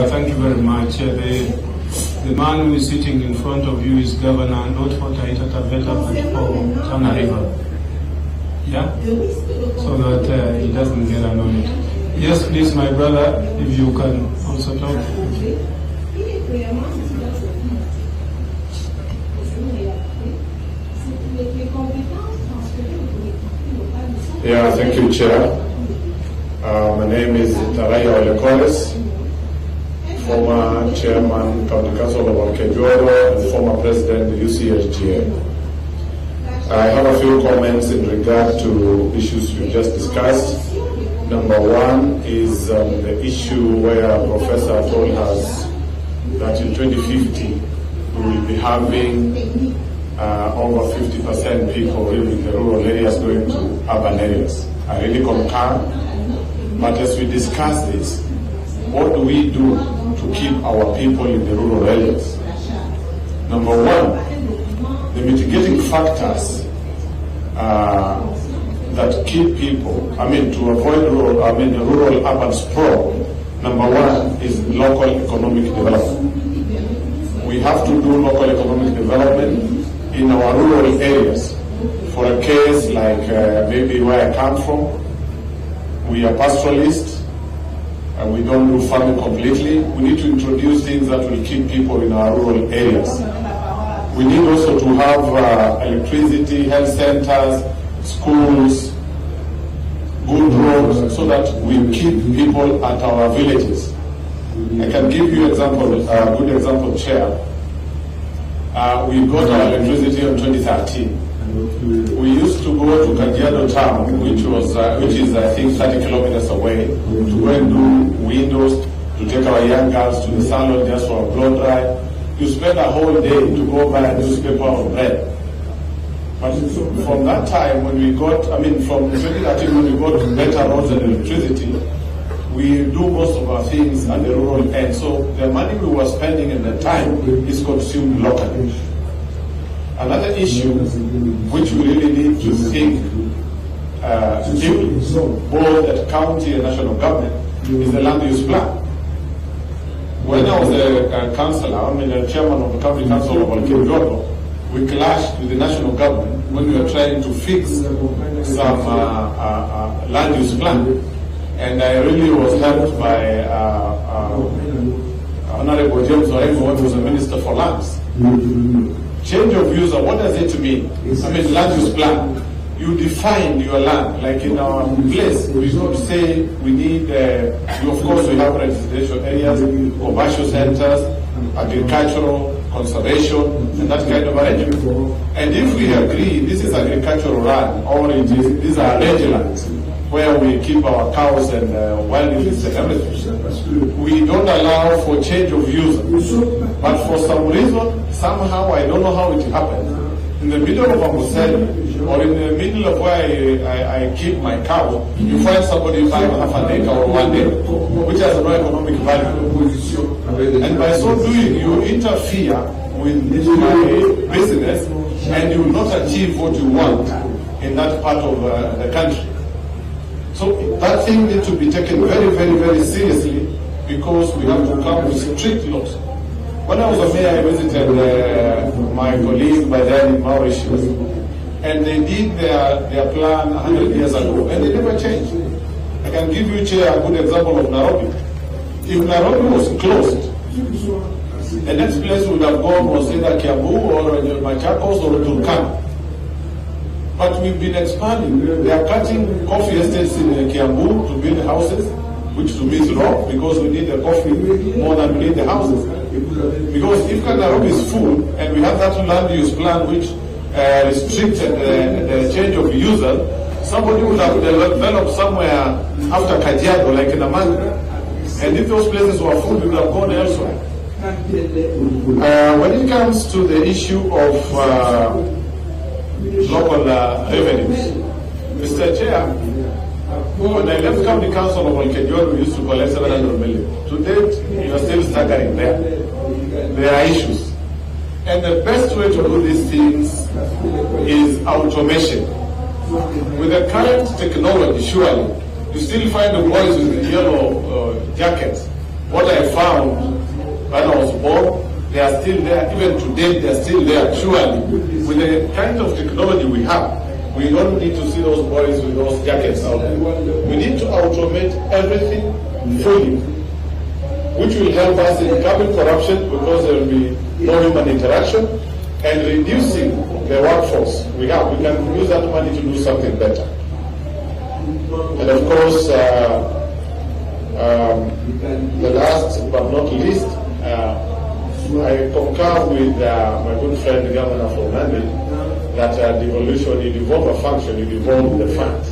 Thank you very much. The man who is sitting in front of you is Governor, not for Taita Taveta, but for Tana River. Yeah? So that he doesn't get annoyed. Yes, please, my brother, if you can also talk. Yeah, thank you, Chair. My name is Taraya Olekoles, former Chairman, County Council of Alkejuoro, and former President of the UCSGA. I have a few comments in regard to issues you just discussed. Number one is the issue where Professor told us that in 2050 we will be having over 50% people living in the rural areas going to urban areas. I really concur. But as we discuss this, what do we do to keep our people in the rural areas? Number one, the mitigating factors that keep people, to avoid the rural-urban sprawl, number one is local economic development. We have to do local economic development in our rural areas. For a case like maybe where I come from, we are pastoralists, and we don't do farming completely. We need to introduce things that will keep people in our rural areas. We need also to have electricity, health centers, schools, good roads, so that we keep people at our villages. I can give you a good example, Chair. We got our electricity in 2013. We used to go to Kajiado town, which is I think 30 kilometers away, to go and do windows, to take our young girls to the salon just for a blow dry. You spend a whole day to go buy a newspaper or bread. But from that time, when we got, from 2013 when we got better roads and electricity, we do most of our things at the rural end. So the money we were spending at the time is consumed locally. Another issue which we really need to think deeply, both at county and national government, is the land use plan. When I was a councillor, a chairman of the county council of Alkejuoro, we clashed with the national government when we were trying to fix some land use plan. And I really was helped by Honorable James Orengo, who was a minister for lands. Change of user, what does it mean? Land use plan. You define your land, like in our place, we could say we need, of course we have residential areas, commercial centers, agricultural, conservation, and that kind of arrangement. And if we agree this is agricultural land, or these are rangelands, where we keep our cows and wildlife and everything, we don't allow for change of user. But for some reason, somehow, I don't know how it happened, in the middle of Amboseli, or in the middle of where I keep my cow, you find somebody buying half an acre or 1 acre, which has no economic value. And by so doing, you interfere with my business, and you will not achieve what you want in that part of the country. So that thing needs to be taken very, very, very seriously, because we have to come with strict laws. When I was a mayor, I visited my colleague by then in Mauritius, and they did their plan 100 years ago, and they never changed. I can give you, Chair, a good example of Nairobi. If Nairobi was closed, the next place would have gone was either Kiambu or Machakos or Turkana. But we've been expanding. They are cutting coffee estates in Kiambu to build houses, which to me is wrong, because we need the coffee more than we need the houses. Because if Nairobi is full, and we have that land use plan which restricted the change of user, somebody would have developed somewhere after Kajiado, like in Amanda. And if those places were full, we would have gone elsewhere. When it comes to the issue of local revenues, Mr. Chair, when I left County Council of Olkejon, we used to collect 700 million. To date, you are still staggering there. There are issues. And the best way to do these things is automation. With the current technology, surely, you still find the boys with the yellow jackets. What I found when I was born, they are still there. Even today, they are still there, surely. With the kind of technology we have, we don't need to see those boys with those jackets out there. We need to automate everything fully, which will help us in curbing corruption, because there will be no human interaction, and reducing the workforce we have. We can use that money to do something better. And of course, the last but not least, I concur with my good friend, the Governor for Nandi, that devolution, you devolve a function, you devolve the funds.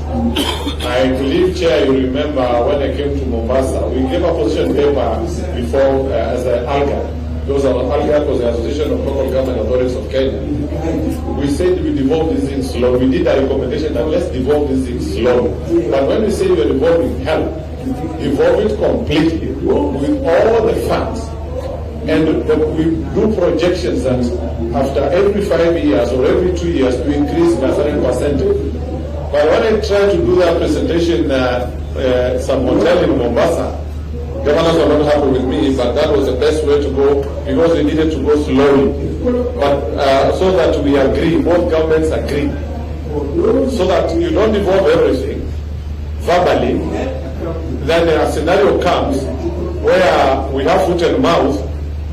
I believe, Chair, you remember when I came to Mombasa, we gave a position paper before as an ALGA. Those are ALGA was the Association of Local Government Authorities of Kenya. We said we devolve these things slowly. We did a recommendation that let's devolve these things slowly. But when we say we are devolving help, devolve it completely with all the funds. And we do projections that after every 5 years or every 2 years to increase by a certain percentage. But when I tried to do that presentation at some hotel in Mombasa, governors were not happy with me, but that was the best way to go, because we needed to go slowly. But so that we agree, both governments agree, so that you don't devolve everything verbally. Then a scenario comes where we have foot and mouth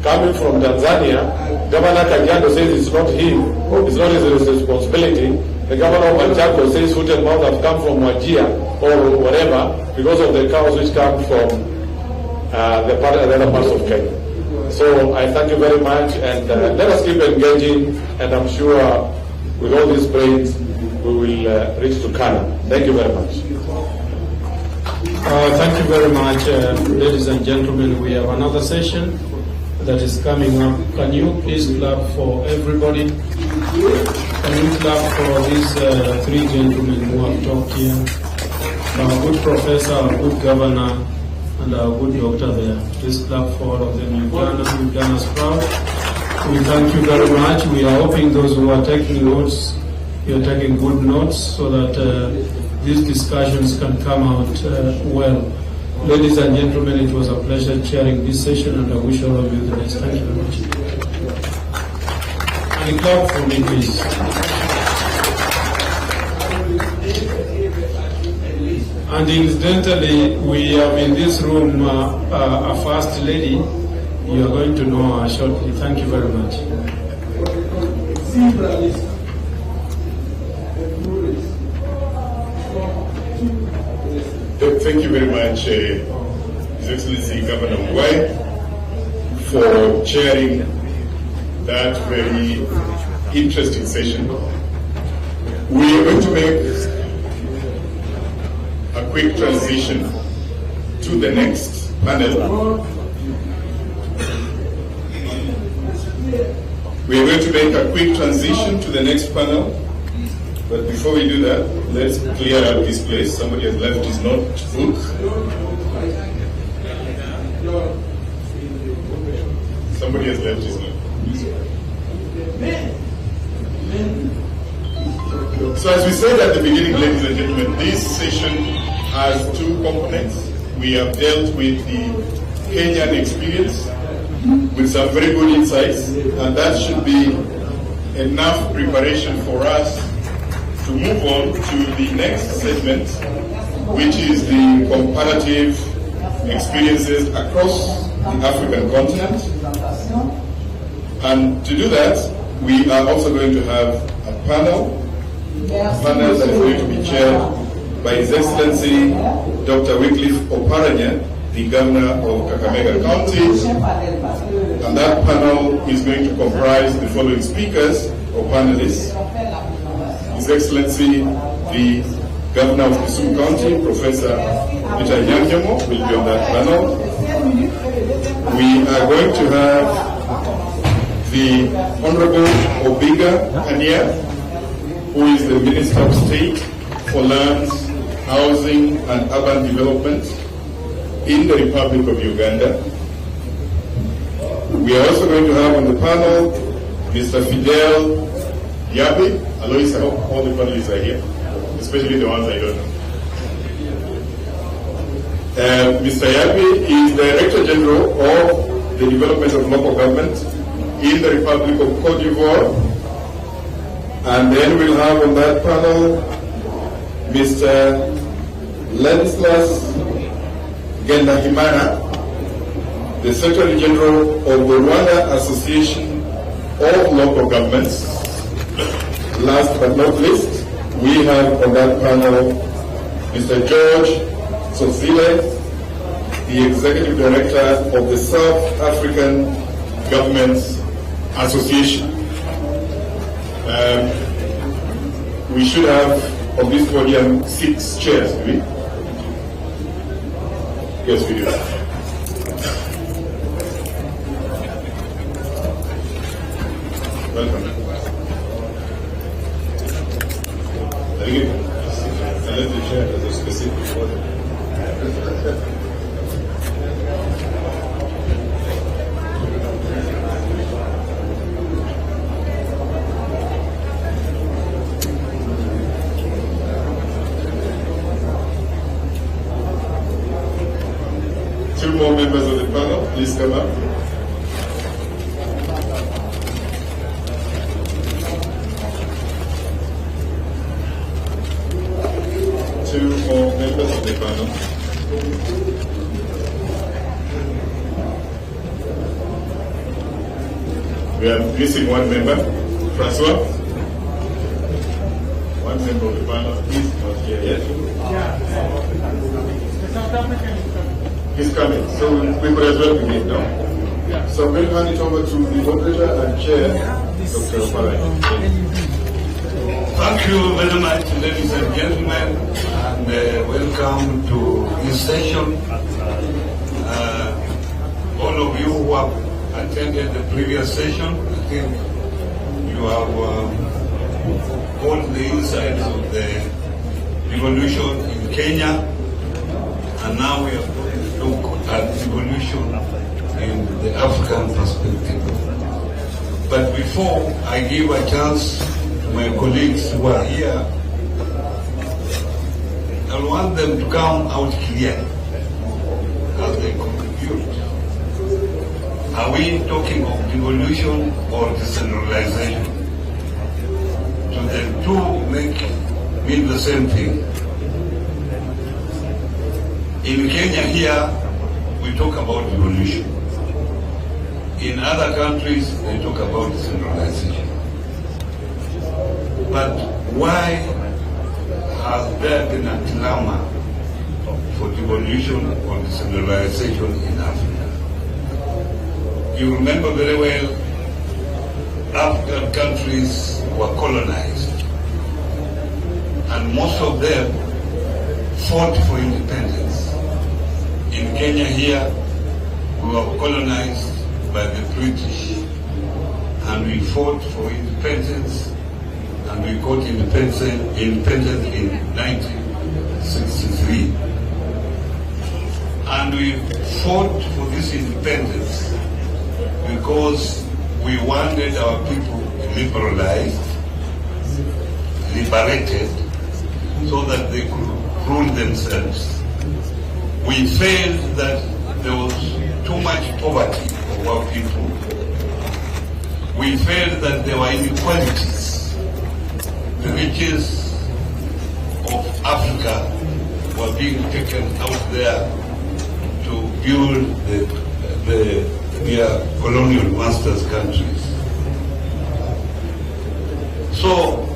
coming from Tanzania. Governor Kajiado says it's not him, it's not his responsibility. The governor of Machako says foot and mouth have come from Wajir or whatever, because of the cows which come from the other parts of Kenya. So I thank you very much, and let us keep engaging, and I'm sure with all these brains we will reach to Kano. Thank you very much. Thank you very much, ladies and gentlemen. We have another session that is coming up. Can you please clap for everybody? Can you clap for these three gentlemen who have talked here? Our good professor, our good governor, and our good doctor there. Please clap for all of them. You've done us proud. We thank you very much. We are hoping those who are taking notes, you're taking good notes, so that these discussions can come out well. Ladies and gentlemen, it was a pleasure chairing this session, and I wish all of you the best. Thank you very much. And clap for me, please. And incidentally, we have in this room a first lady. You are going to know her shortly. Thank you very much. Thank you very much, His Excellency Governor Mwai, for chairing that very interesting session. We are going to make a quick transition to the next panel. We are going to make a quick transition to the next panel. But before we do that, let's clear out this place. Somebody has left his notebook. Somebody has left his notebook. So as we said at the beginning, ladies and gentlemen, this session has two components. We have dealt with the Kenyan experience with some very good insights, and that should be enough preparation for us to move on to the next segment, which is the comparative experiences across the African continent. And to do that, we are also going to have a panel that is going to be chaired by His Excellency Dr. Wycliffe Oparanya, the Governor of Kakamega County. And that panel is going to comprise the following speakers or panelists. His Excellency, the Governor of Kisumu County, Professor Peter Nyangemo, will be on that panel. We are going to have the Honorable Obiga Kania, who is the Minister of State for Lands, Housing and Urban Development in the Republic of Uganda. We are also going to have on the panel Mr. Fidel Yabe. Alois, I hope all the panelists are here, especially the ones I don't know. Mr. Yabe is Director General of the Development of Local Government in the Republic of Cote d'Ivoire. And then we'll have on that panel Mr. Ladislas Gendahimana, the Secretary General of the Rwanda Association of Local Governments. Last but not least, we have on that panel Mr. George Sosile, the Executive Director of the South African Governments Association. We should have on this podium 6 chairs, do we? Yes, we do. Welcome. Unless the chair has a specific order. Two more members of the panel, please come up. Two more members of the panel. We are missing one member, Francois. One member of the panel is not here yet. He's coming, so we could as well begin now. So I'm going to hand it over to the moderator and chair, Dr. Oparanya. Thank you very much, ladies and gentlemen, and welcome to this session. All of you who have attended the previous session, I think you have all the insights of the revolution in Kenya, and now we are going to look at revolution in the African perspective. But before I give a chance to my colleagues who are here, I want them to come out clear as they contribute. Are we talking of devolution or decentralization? So the two mean the same thing. In Kenya here, we talk about devolution. In other countries, they talk about decentralization. But why has there been a clamor for devolution or decentralization in Africa? You remember very well, African countries were colonized, and most of them fought for independence. In Kenya here, we were colonized by the British, and we fought for independence, and we got independence in 1963. And we fought for this independence because we wanted our people liberalized, liberated, so that they could rule themselves. We felt that there was too much poverty of our people. We felt that there were inequalities. The riches of Africa were being taken out there to build their colonial masters' countries. So,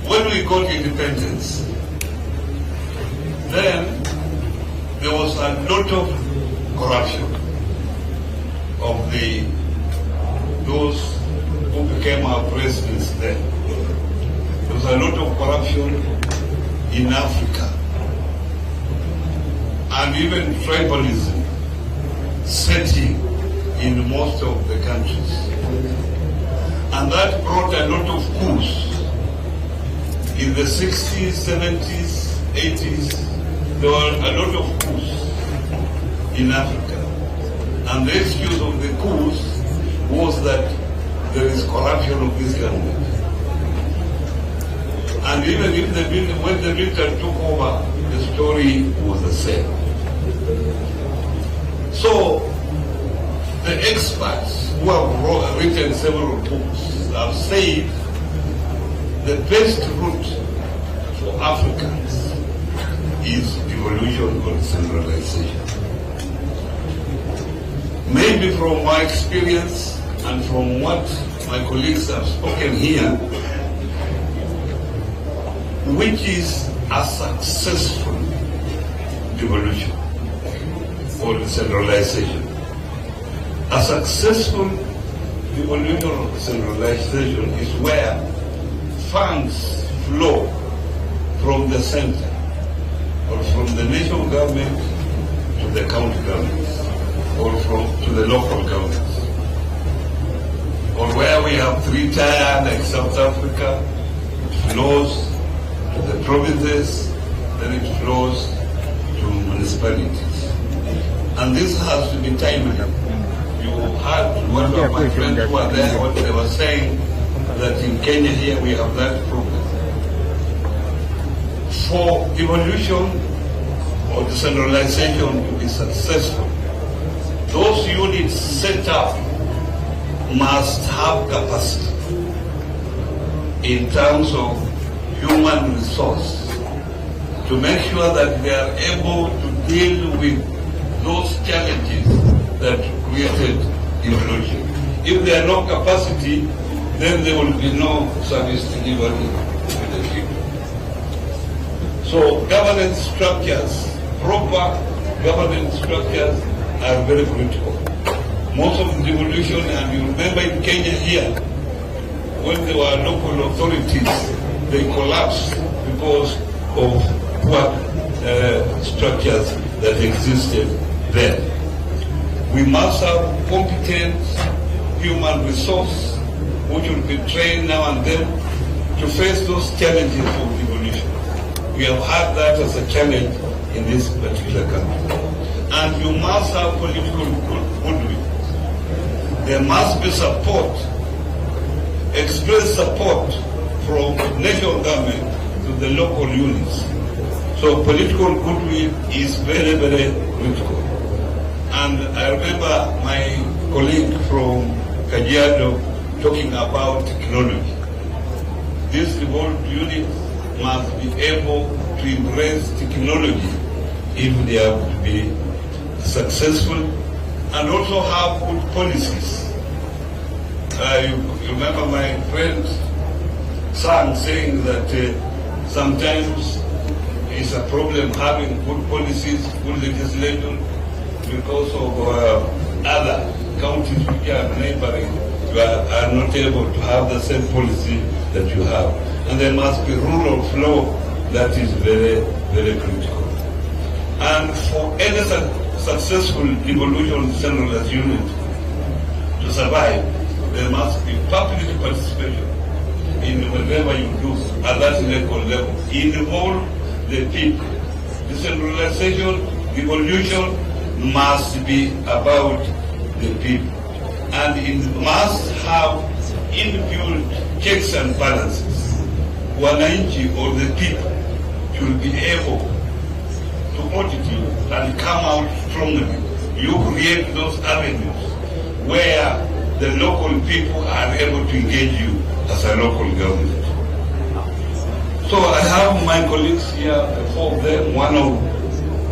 when we got independence, then there was a lot of corruption of those who became our presidents then. There was a lot of corruption in Africa, and even tribalism setting in most of the countries. And that brought a lot of coups. In the 60s, 70s, 80s, there were a lot of coups in Africa. And the excuse of the coups was that there is corruption of this government. And even if when the military took over, the story was the same. So, the experts who have written several books have said the best route for Africans is devolution or decentralization. Maybe from my experience and from what my colleagues have spoken here, which is a successful devolution or decentralization. A successful devolution or decentralization is where funds flow from the center or from the national government to the county governments or to the local governments. Or where we have 3-tier like South Africa, it flows to the provinces, then it flows to municipalities. And this has to be timely. You heard one of my friends who were there, what they were saying, that in Kenya here we have that problem. For devolution or decentralization to be successful, those units set up must have capacity in terms of human resource to make sure that they are able to deal with those challenges that created devolution. If there are no capacity, then there will be no service delivery to the people. So governance structures, proper governance structures are very critical. Most of the devolution, and you remember in Kenya here, when there were local authorities, they collapsed because of poor structures that existed then. We must have competent human resource which will be trained now and then to face those challenges of devolution. We have had that as a challenge in this particular country. And you must have political goodwill. There must be support, express support from national government to the local units. So political goodwill is very, very critical. And I remember my colleague from Kajiado talking about technology. These devolved units must be able to embrace technology if they are to be successful, and also have good policies. You remember my friend Sang saying that sometimes it's a problem having good policies, good legislation, because of other counties which are neighboring are not able to have the same policy that you have. And there must be rule of law that is very, very critical. And for any successful devolution centralized unit to survive, there must be public participation in whatever you do at that local level. Involve the people. Decentralization, evolution must be about the people. And it must have inbuilt checks and balances. Wananchi or the people should be able to audit you and come out strongly. You create those avenues where the local people are able to engage you as a local government. So I have my colleagues here, four of them. One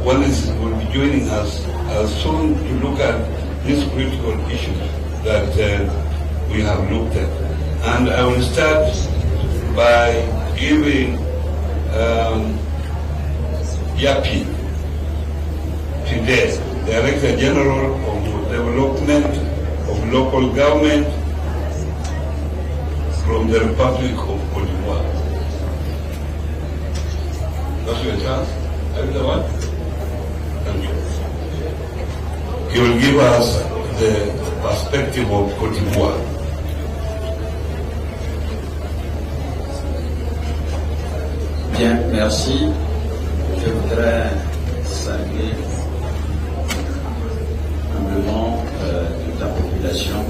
will be joining us soon to look at these critical issues that we have looked at. And I will start by giving Yapi today, Director General of Development of Local Government from the Republic of Cote d'Ivoire. That's your chance. Are you the one? Thank you. He will give us the perspective of Cote d'Ivoire. Bien, merci. Je voudrais saluer humblement toute la population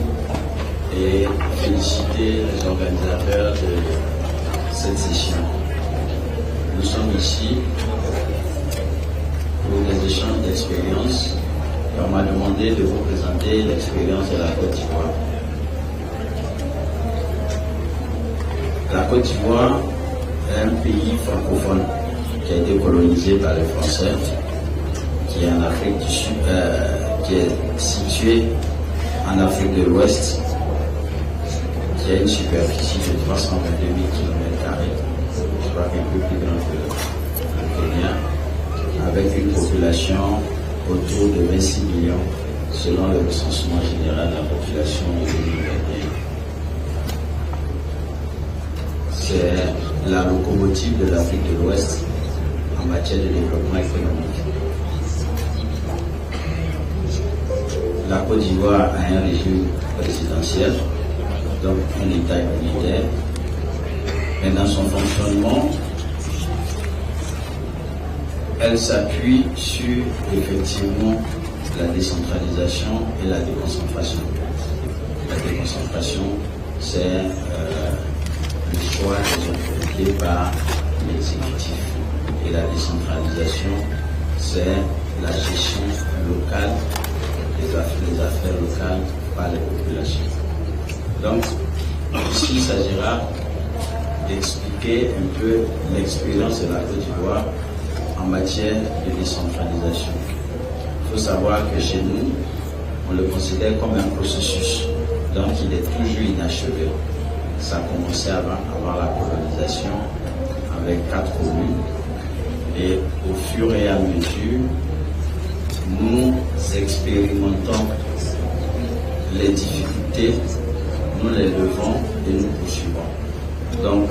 et féliciter les organisateurs de cette session. Nous sommes ici pour des échanges d'expériences et on m'a demandé de vous présenter l'expérience de la Côte d'Ivoire. La Côte d'Ivoire est un pays francophone qui a été colonisé par les Français, qui est en Afrique du Sud, qui est situé en Afrique de l'Ouest, qui a une superficie de 322 000 km², je crois qu'un peu plus grand que le Kenya, avec une population autour de 26 millions selon le recensement général de la population de 2021. C'est la locomotive de l'Afrique de l'Ouest en matière de développement économique. La Côte d'Ivoire a un régime présidentiel, donc un État unitaire, mais dans son fonctionnement, elle s'appuie sur effectivement la décentralisation et la déconcentration. La déconcentration, c'est le choix des autorités par l'exécutif. Et la décentralisation, c'est la gestion locale des affaires locales par les populations. Donc, ici, il s'agira d'expliquer un peu l'expérience de la Côte d'Ivoire en matière de décentralisation. Il faut savoir que chez nous, on le considère comme un processus, donc il est toujours inachevé. Ça a commencé avant la colonisation avec 4 communes et au fur et à mesure, nous expérimentons les difficultés, nous les levons et nous poursuivons. Donc,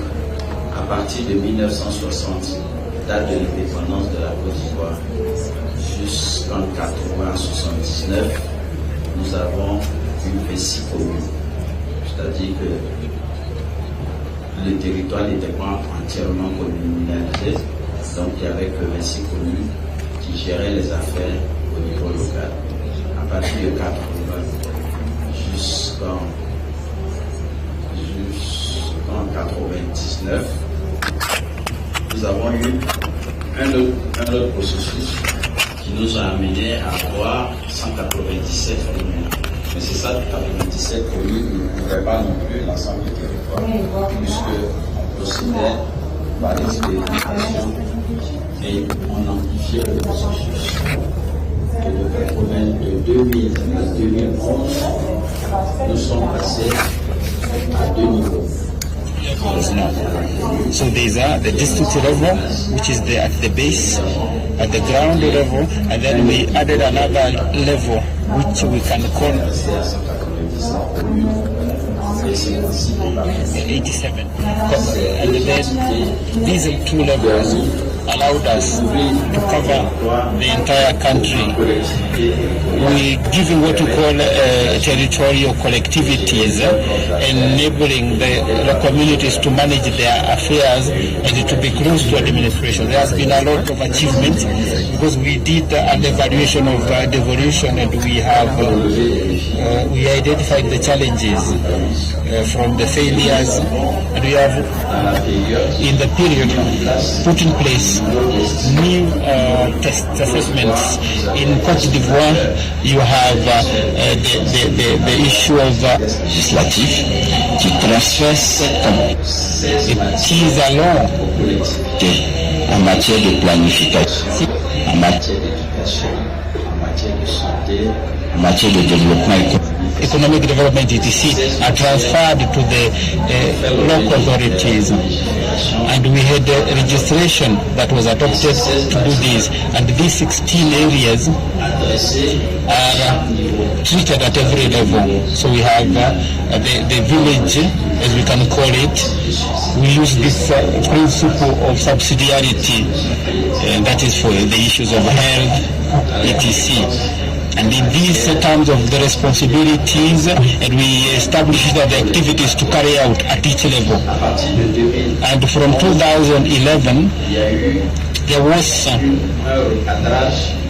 à partir de 1960, date de l'indépendance de la Côte d'Ivoire, jusqu'en 1979, nous avons eu 6 communes. C'est-à-dire que le territoire n'était pas entièrement communalisé, donc il y avait que 26 communes qui géraient les affaires au niveau local. À partir de 80 jusqu'en 99, nous avons eu un autre processus qui nous a amené à avoir 197 communes. Mais c'est ça, 97 communes ne couvraient pas non plus l'ensemble du territoire, puisqu'on procédait par l'expérimentation et on amplifiait le processus. Et de 2000 à 2011, nous sommes passés à 2 niveaux. So these are the district level, which is at the base, at the ground level, and then we added another level, which we can call 87. And then these are 2 levels. allowed us to cover the entire country. We giving what we call territorial collectivities, enabling the communities to manage their affairs and to be close to administration. There has been a lot of achievement because we did an evaluation of devolution, and we have we identified the challenges from the failures, and we have in the period put in place new test assessments. In Cote d'Ivoire, you have the issue of legislatif qui transverse. It is a law en matière de planification, en matière d'éducation, en matière de santé, en matière de développement économique. Economic development, etc., are transferred to the local authorities, and we had a registration that was adopted to do this, and these 16 areas are treated at every level. So we have the village, as we can call it. We use this principle of subsidiarity, and that is for the issues of health, etc. And in these terms of the responsibilities, and we established the activities to carry out at each level. And from 2011, there was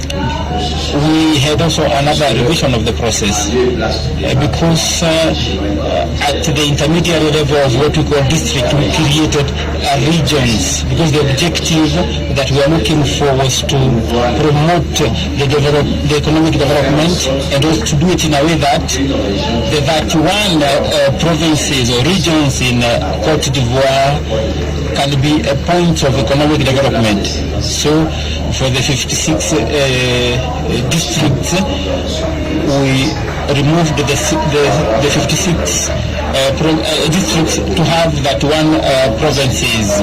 we had also another revision of the process because at the intermediary level of what we call district, we created regions, because the objective that we are looking for was to promote the economic development, and also to do it in a way that the 31 provinces or regions in Cote d'Ivoire can be a point of economic development. So for the 56 districts, we removed the 56 districts to have that one provinces.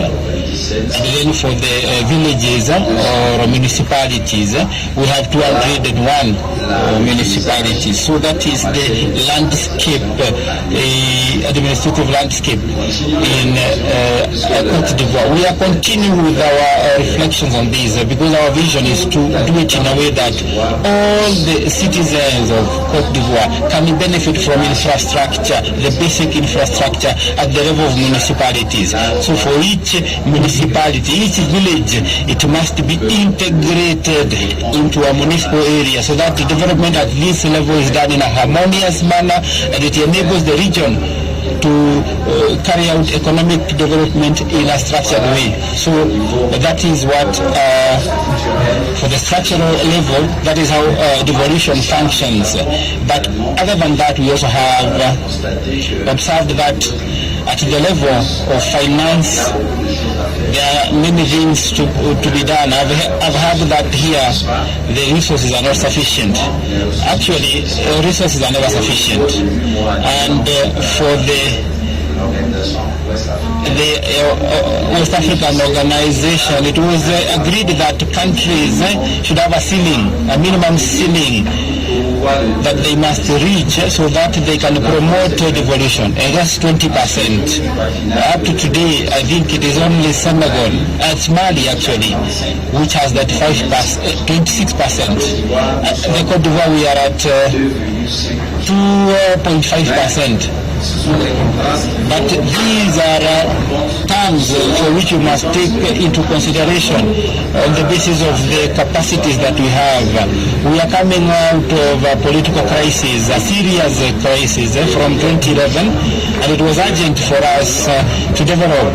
And then for the villages or municipalities, we have 201 municipalities. So that is the landscape, administrative landscape in Cote d'Ivoire. We are continuing with our reflections on this because our vision is to do it in a way that all the citizens of Cote d'Ivoire can benefit from infrastructure, the basic infrastructure at the level of municipalities. So for each municipality, each village, it must be integrated into a municipal area so that the development at this level is done in a harmonious manner, and it enables the region to carry out economic development in a structured way. So that is what, for the structural level, that is how devolution functions. But other than that, we also have observed that at the level of finance, there are many things to be done. I've heard that here the resources are not sufficient. Actually, resources are never sufficient. And for the West African organization, it was agreed that countries should have a ceiling, a minimum ceiling that they must reach so that they can promote devolution, and that's 20%. Up to today, I think it is only Senegal, it's Mali actually, which has that 26%. The Cote d'Ivoire, we are at 2.5%. But these are terms for which you must take into consideration on the basis of the capacities that we have. We are coming out of a political crisis, a serious crisis from 2011, and it was urgent for us to develop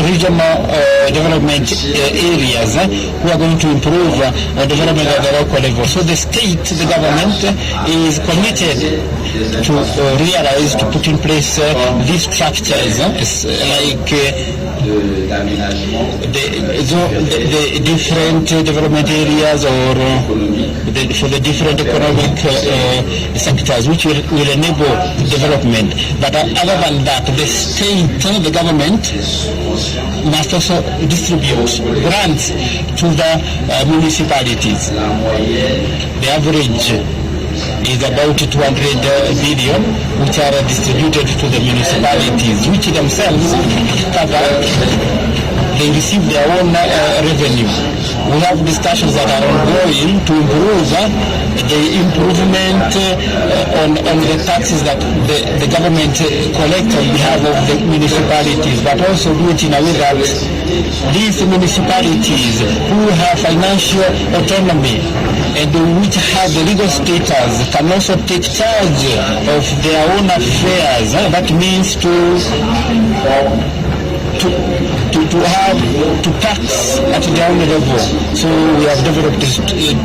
regional development areas who are going to improve development at the local level. So the state, the government, is committed to realize, to put in place these structures like the different development areas or for the different economic sectors which will enable development. But other than that, the state, the government must also distribute grants to the municipalities. The average is about 200 billion, which are distributed to the municipalities, which themselves they receive their own revenue. We have discussions that are ongoing to improve the improvement on the taxes that the government collects on behalf of the municipalities, but also do it in a way that these municipalities who have financial autonomy and which have the legal status can also take charge of their own affairs. That means to tax at their own level. So we have developed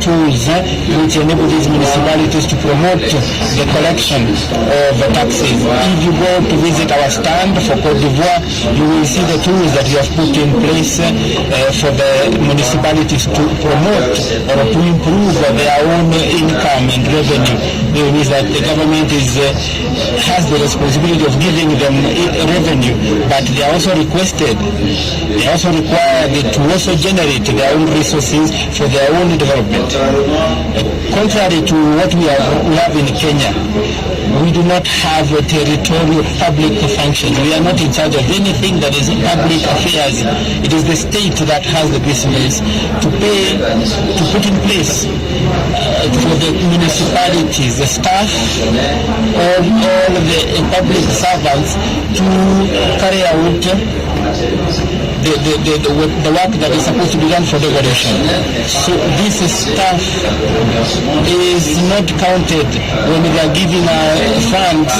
tools which enable these municipalities to promote the collection of taxes. If you go to visit our stand for Côte d'Ivoire, you will see the tools that we have put in place for the municipalities to promote or to improve their own income and revenue. It means that the government has the responsibility of giving them revenue, but they are also requested, they are also required to also generate their own resources for their own development. Contrary to what we have in Kenya, we do not have a territorial public functions. We are not in charge of anything that is public affairs. It is the state that has the business to pay, to put in place for the municipalities, the staff, all the public servants to carry out the work that is supposed to be done for devolution. So this staff is not counted when we are giving funds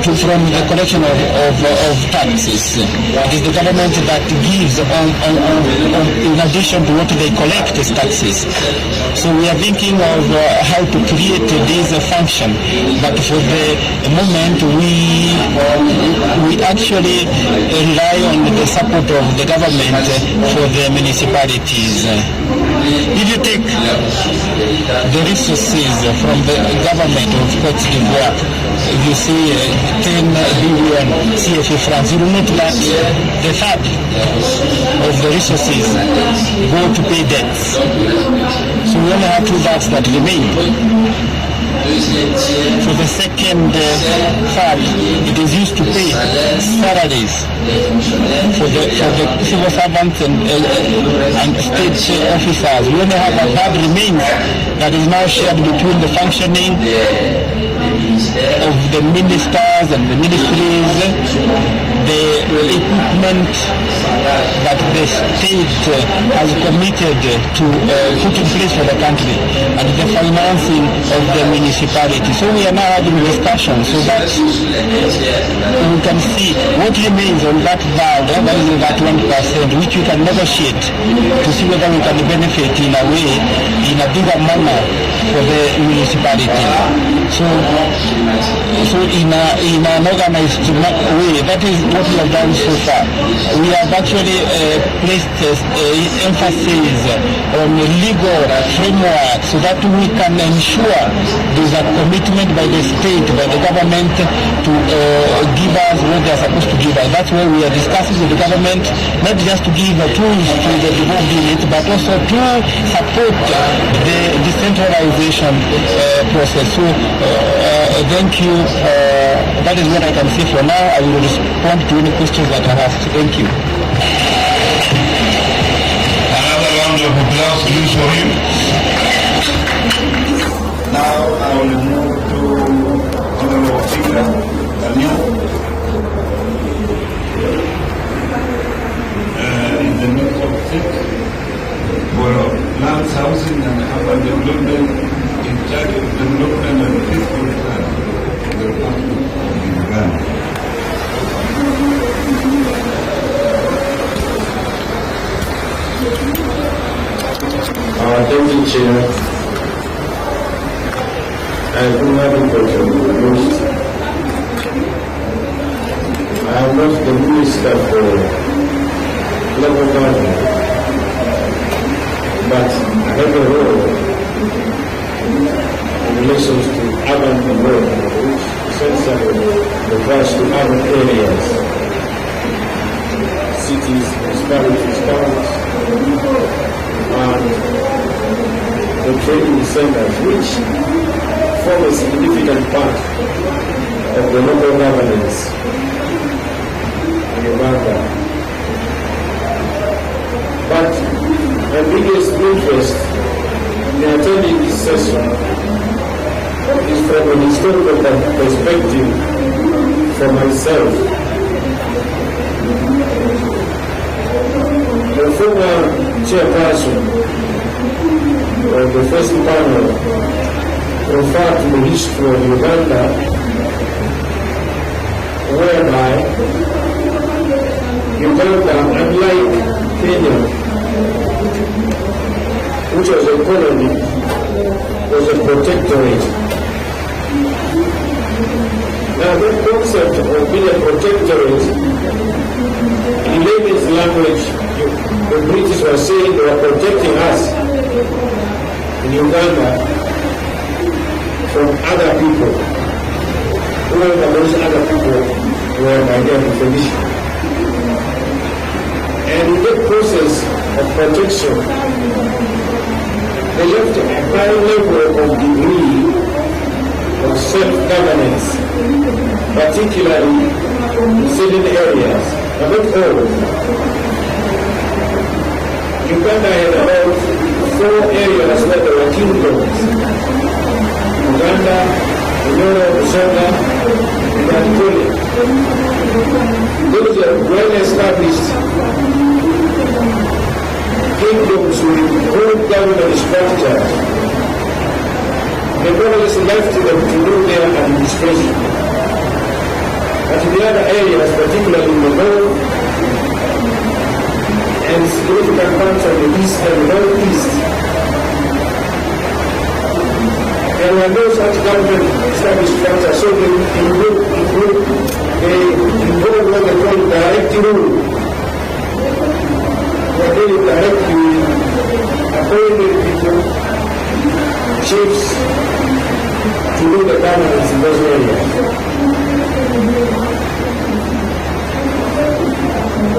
from the collection of taxes. It is the government that gives in addition to what they collect as taxes. So we are thinking of how to create this function, but for the moment we actually rely on the support of the government for the municipalities. If you take the resources from the government of Côte d'Ivoire, you see 10 billion CFA francs, you will note that the third of the resources go to pay debts. So we only have 2 debts that remain. For the second third, it is used to pay salaries for the civil servants and state officers. We only have a third remains that is now shared between the functioning of the ministers and the ministries, the equipment that the state has committed to put in place for the country, and the financing of the municipality. So we are now having discussions so that we can see what remains on that third, that is that 1%, which we can negotiate to see whether we can benefit in a way, in a bigger manner for the municipality. So in an organized way, that is what we have done so far. We have actually placed emphasis on a legal framework so that we can ensure there is a commitment by the state, by the government to give us what they are supposed to give us. That's why we are discussing with the government, not just to give tools to the devolved unit, but also to support the decentralization process. So thank you. That is what I can say for now. I will respond to any questions that are asked. Thank you. Another round of applause, please, for him. Now I will move to Honorable Speaker Daniel. In the name of Tech for lands, housing and urban development, in charge of development and fiscal plan of the Republic of Uganda. Deputy Chair, I do not introduce. I am not the Minister for Local Government, but I have a role in relation to urban development, which essentially refers to urban areas, cities, municipalities, towns, and the training centers, which form a significant part of the local governance in Uganda. But my biggest interest in attending this session is from an historical perspective for myself. The former chairperson of the first panel referred to the history of Uganda, whereby Uganda, unlike Kenya, which was a colony, was a protectorate. Now that concept of being a protectorate, in layman's language, the British were saying they were protecting us in Uganda from other people, whoever those other people were by their definition. And in that process of protection, they left a high level of degree of self-governance, particularly in certain areas, but not all. Uganda had about 4 areas where there were kingdoms: Uganda, Bunyoro, Busoga, and Angola. Those are well-established kingdoms with good government structures. The governors left them to do their administration. But in the other areas, particularly in the north and significant parts of the east and northeast, there were no such government established structures, so they involved what they call direct rule. They really directly appointed people, chiefs, to do the governance in those areas.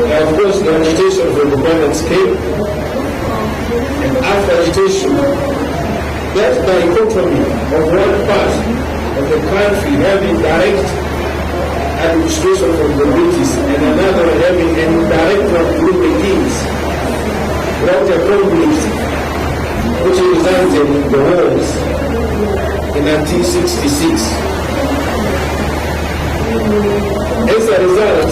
And of course, the agitation for independence came, and after agitation, that dichotomy of one part of the country having direct administration from the British and another having an indirect one through the kings brought a conflict which resulted in the wars in 1966. As a result,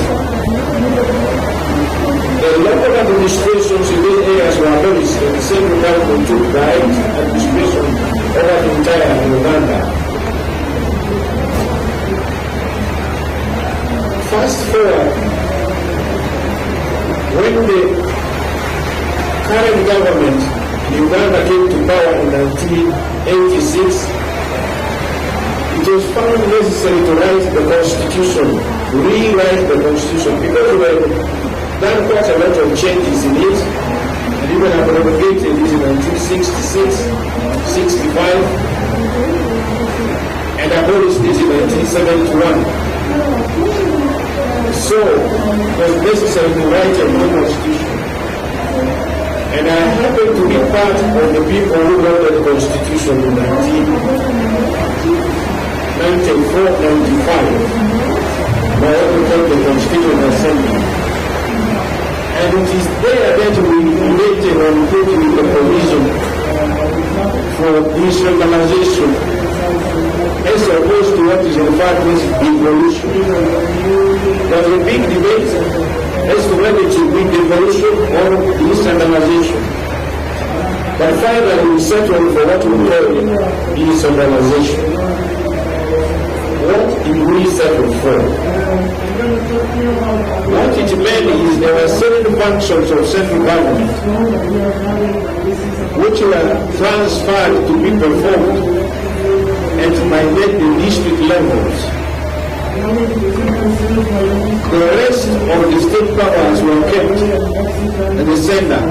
the local administrations in these areas were abolished and the central government took direct administration over the entire Uganda. Fast forward, when the current government in Uganda came to power in 1986, it was found necessary to write the constitution, rewrite the constitution, because we had done quite a lot of changes in it, and even abrogated it in 1966, 65, and abolished it in 1971. So, it was necessary to write a new constitution. And I happen to be part of the people who wrote the constitution in 1994-95, by what we call the Constituent Assembly. And it is there that we related and put in the provision for decentralization, as opposed to what is referred to as devolution. There was a big debate as to whether it should be devolution or decentralization. But finally we settled for what we call decentralization. What did we settle for? What it meant is there were certain functions of central government which were transferred to be performed at the district levels. The rest of the state powers were kept at the center.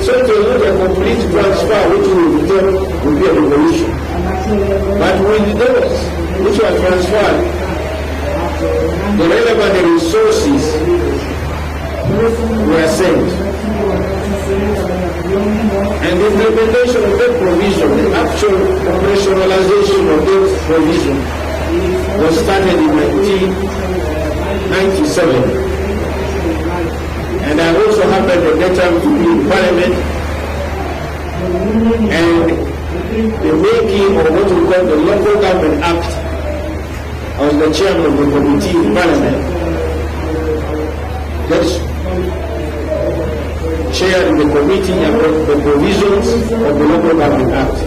So it was not a complete transfer which we thought would be a revolution. But with those which were transferred, the relevant resources were sent. And the implementation of that provision, the actual operationalization of that provision was started in 1997. And I also happened at that time to be in Parliament, and the making of what we call the Local Government Act, I was the chairman of the committee in Parliament that chaired the committee about the provisions of the Local Government Act.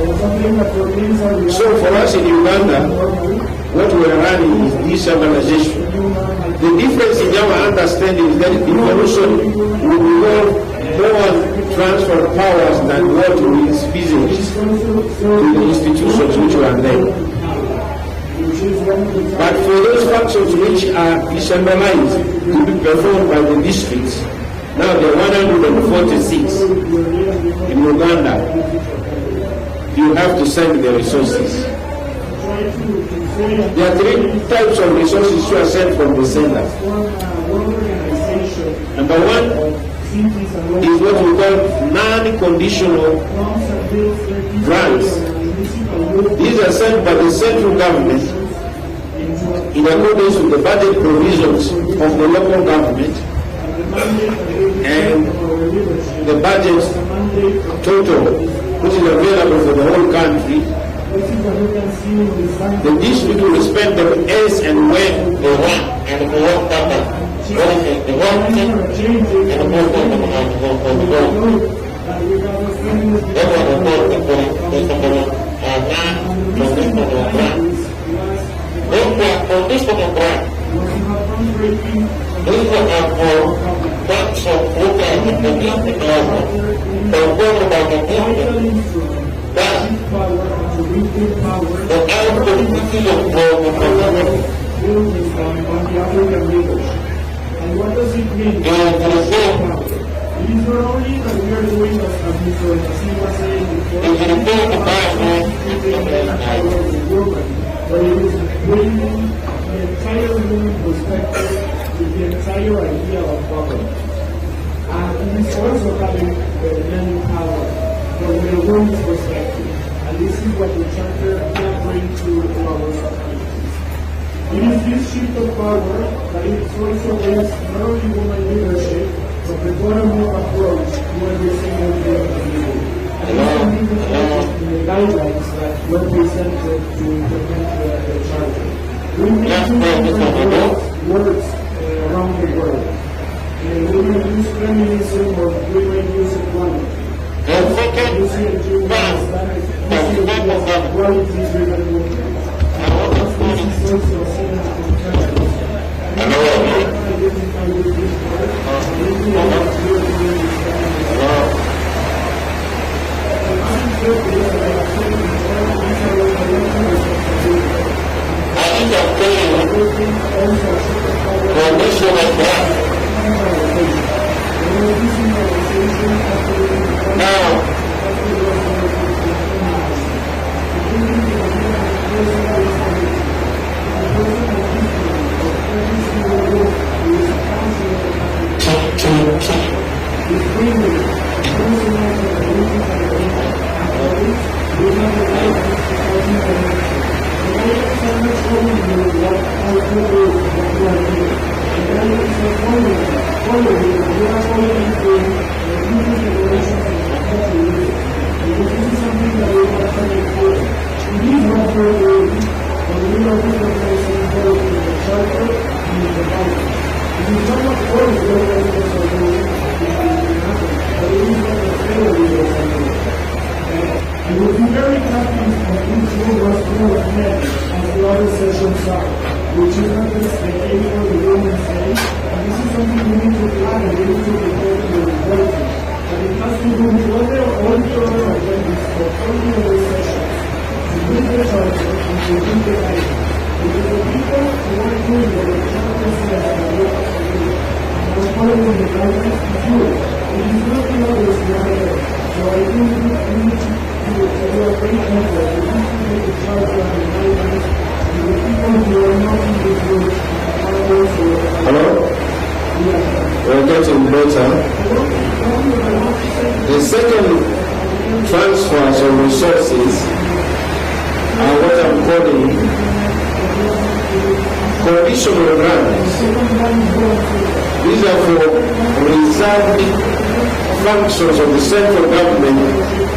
So for us in Uganda, what we are running is decentralization. The difference in our understanding is that devolution will involve more transfer of powers than what we envisage to the institutions which were there. But for those functions which are decentralized to be performed by the districts, now there are 146 in Uganda. You have to send the resources. There are three types of resources you are sent from the sender. Number one is what we call non-conditional grants. These are sent by the central government in accordance with the budget provisions of the local government and the budget total which is available for the whole country. The district will spend them as and when they want and for what purpose. The government and the conditional grant. These are for banks of local and domestic level, controlled by the government. But the outcome decision for the community. And what does it mean? It is not only that we are doing as Mr. Nassim was saying before, but it is bringing the entire human perspective to the entire idea of government. And it is also having the learning power from the woman's perspective. And this is what the Charter can bring to our society. It is this shift of power that it also brings not only women leadership, but the bottom-up approach to every single day of the people. And this can be reflected in the guidelines that were presented to implement the Charter. We need to words around the world. We may use feminism or we may use equality. We see a equality-driven movement. Hello? We're getting better. The second transfers of resources are what I'm calling conditional grants. These are for reserved functions of the central government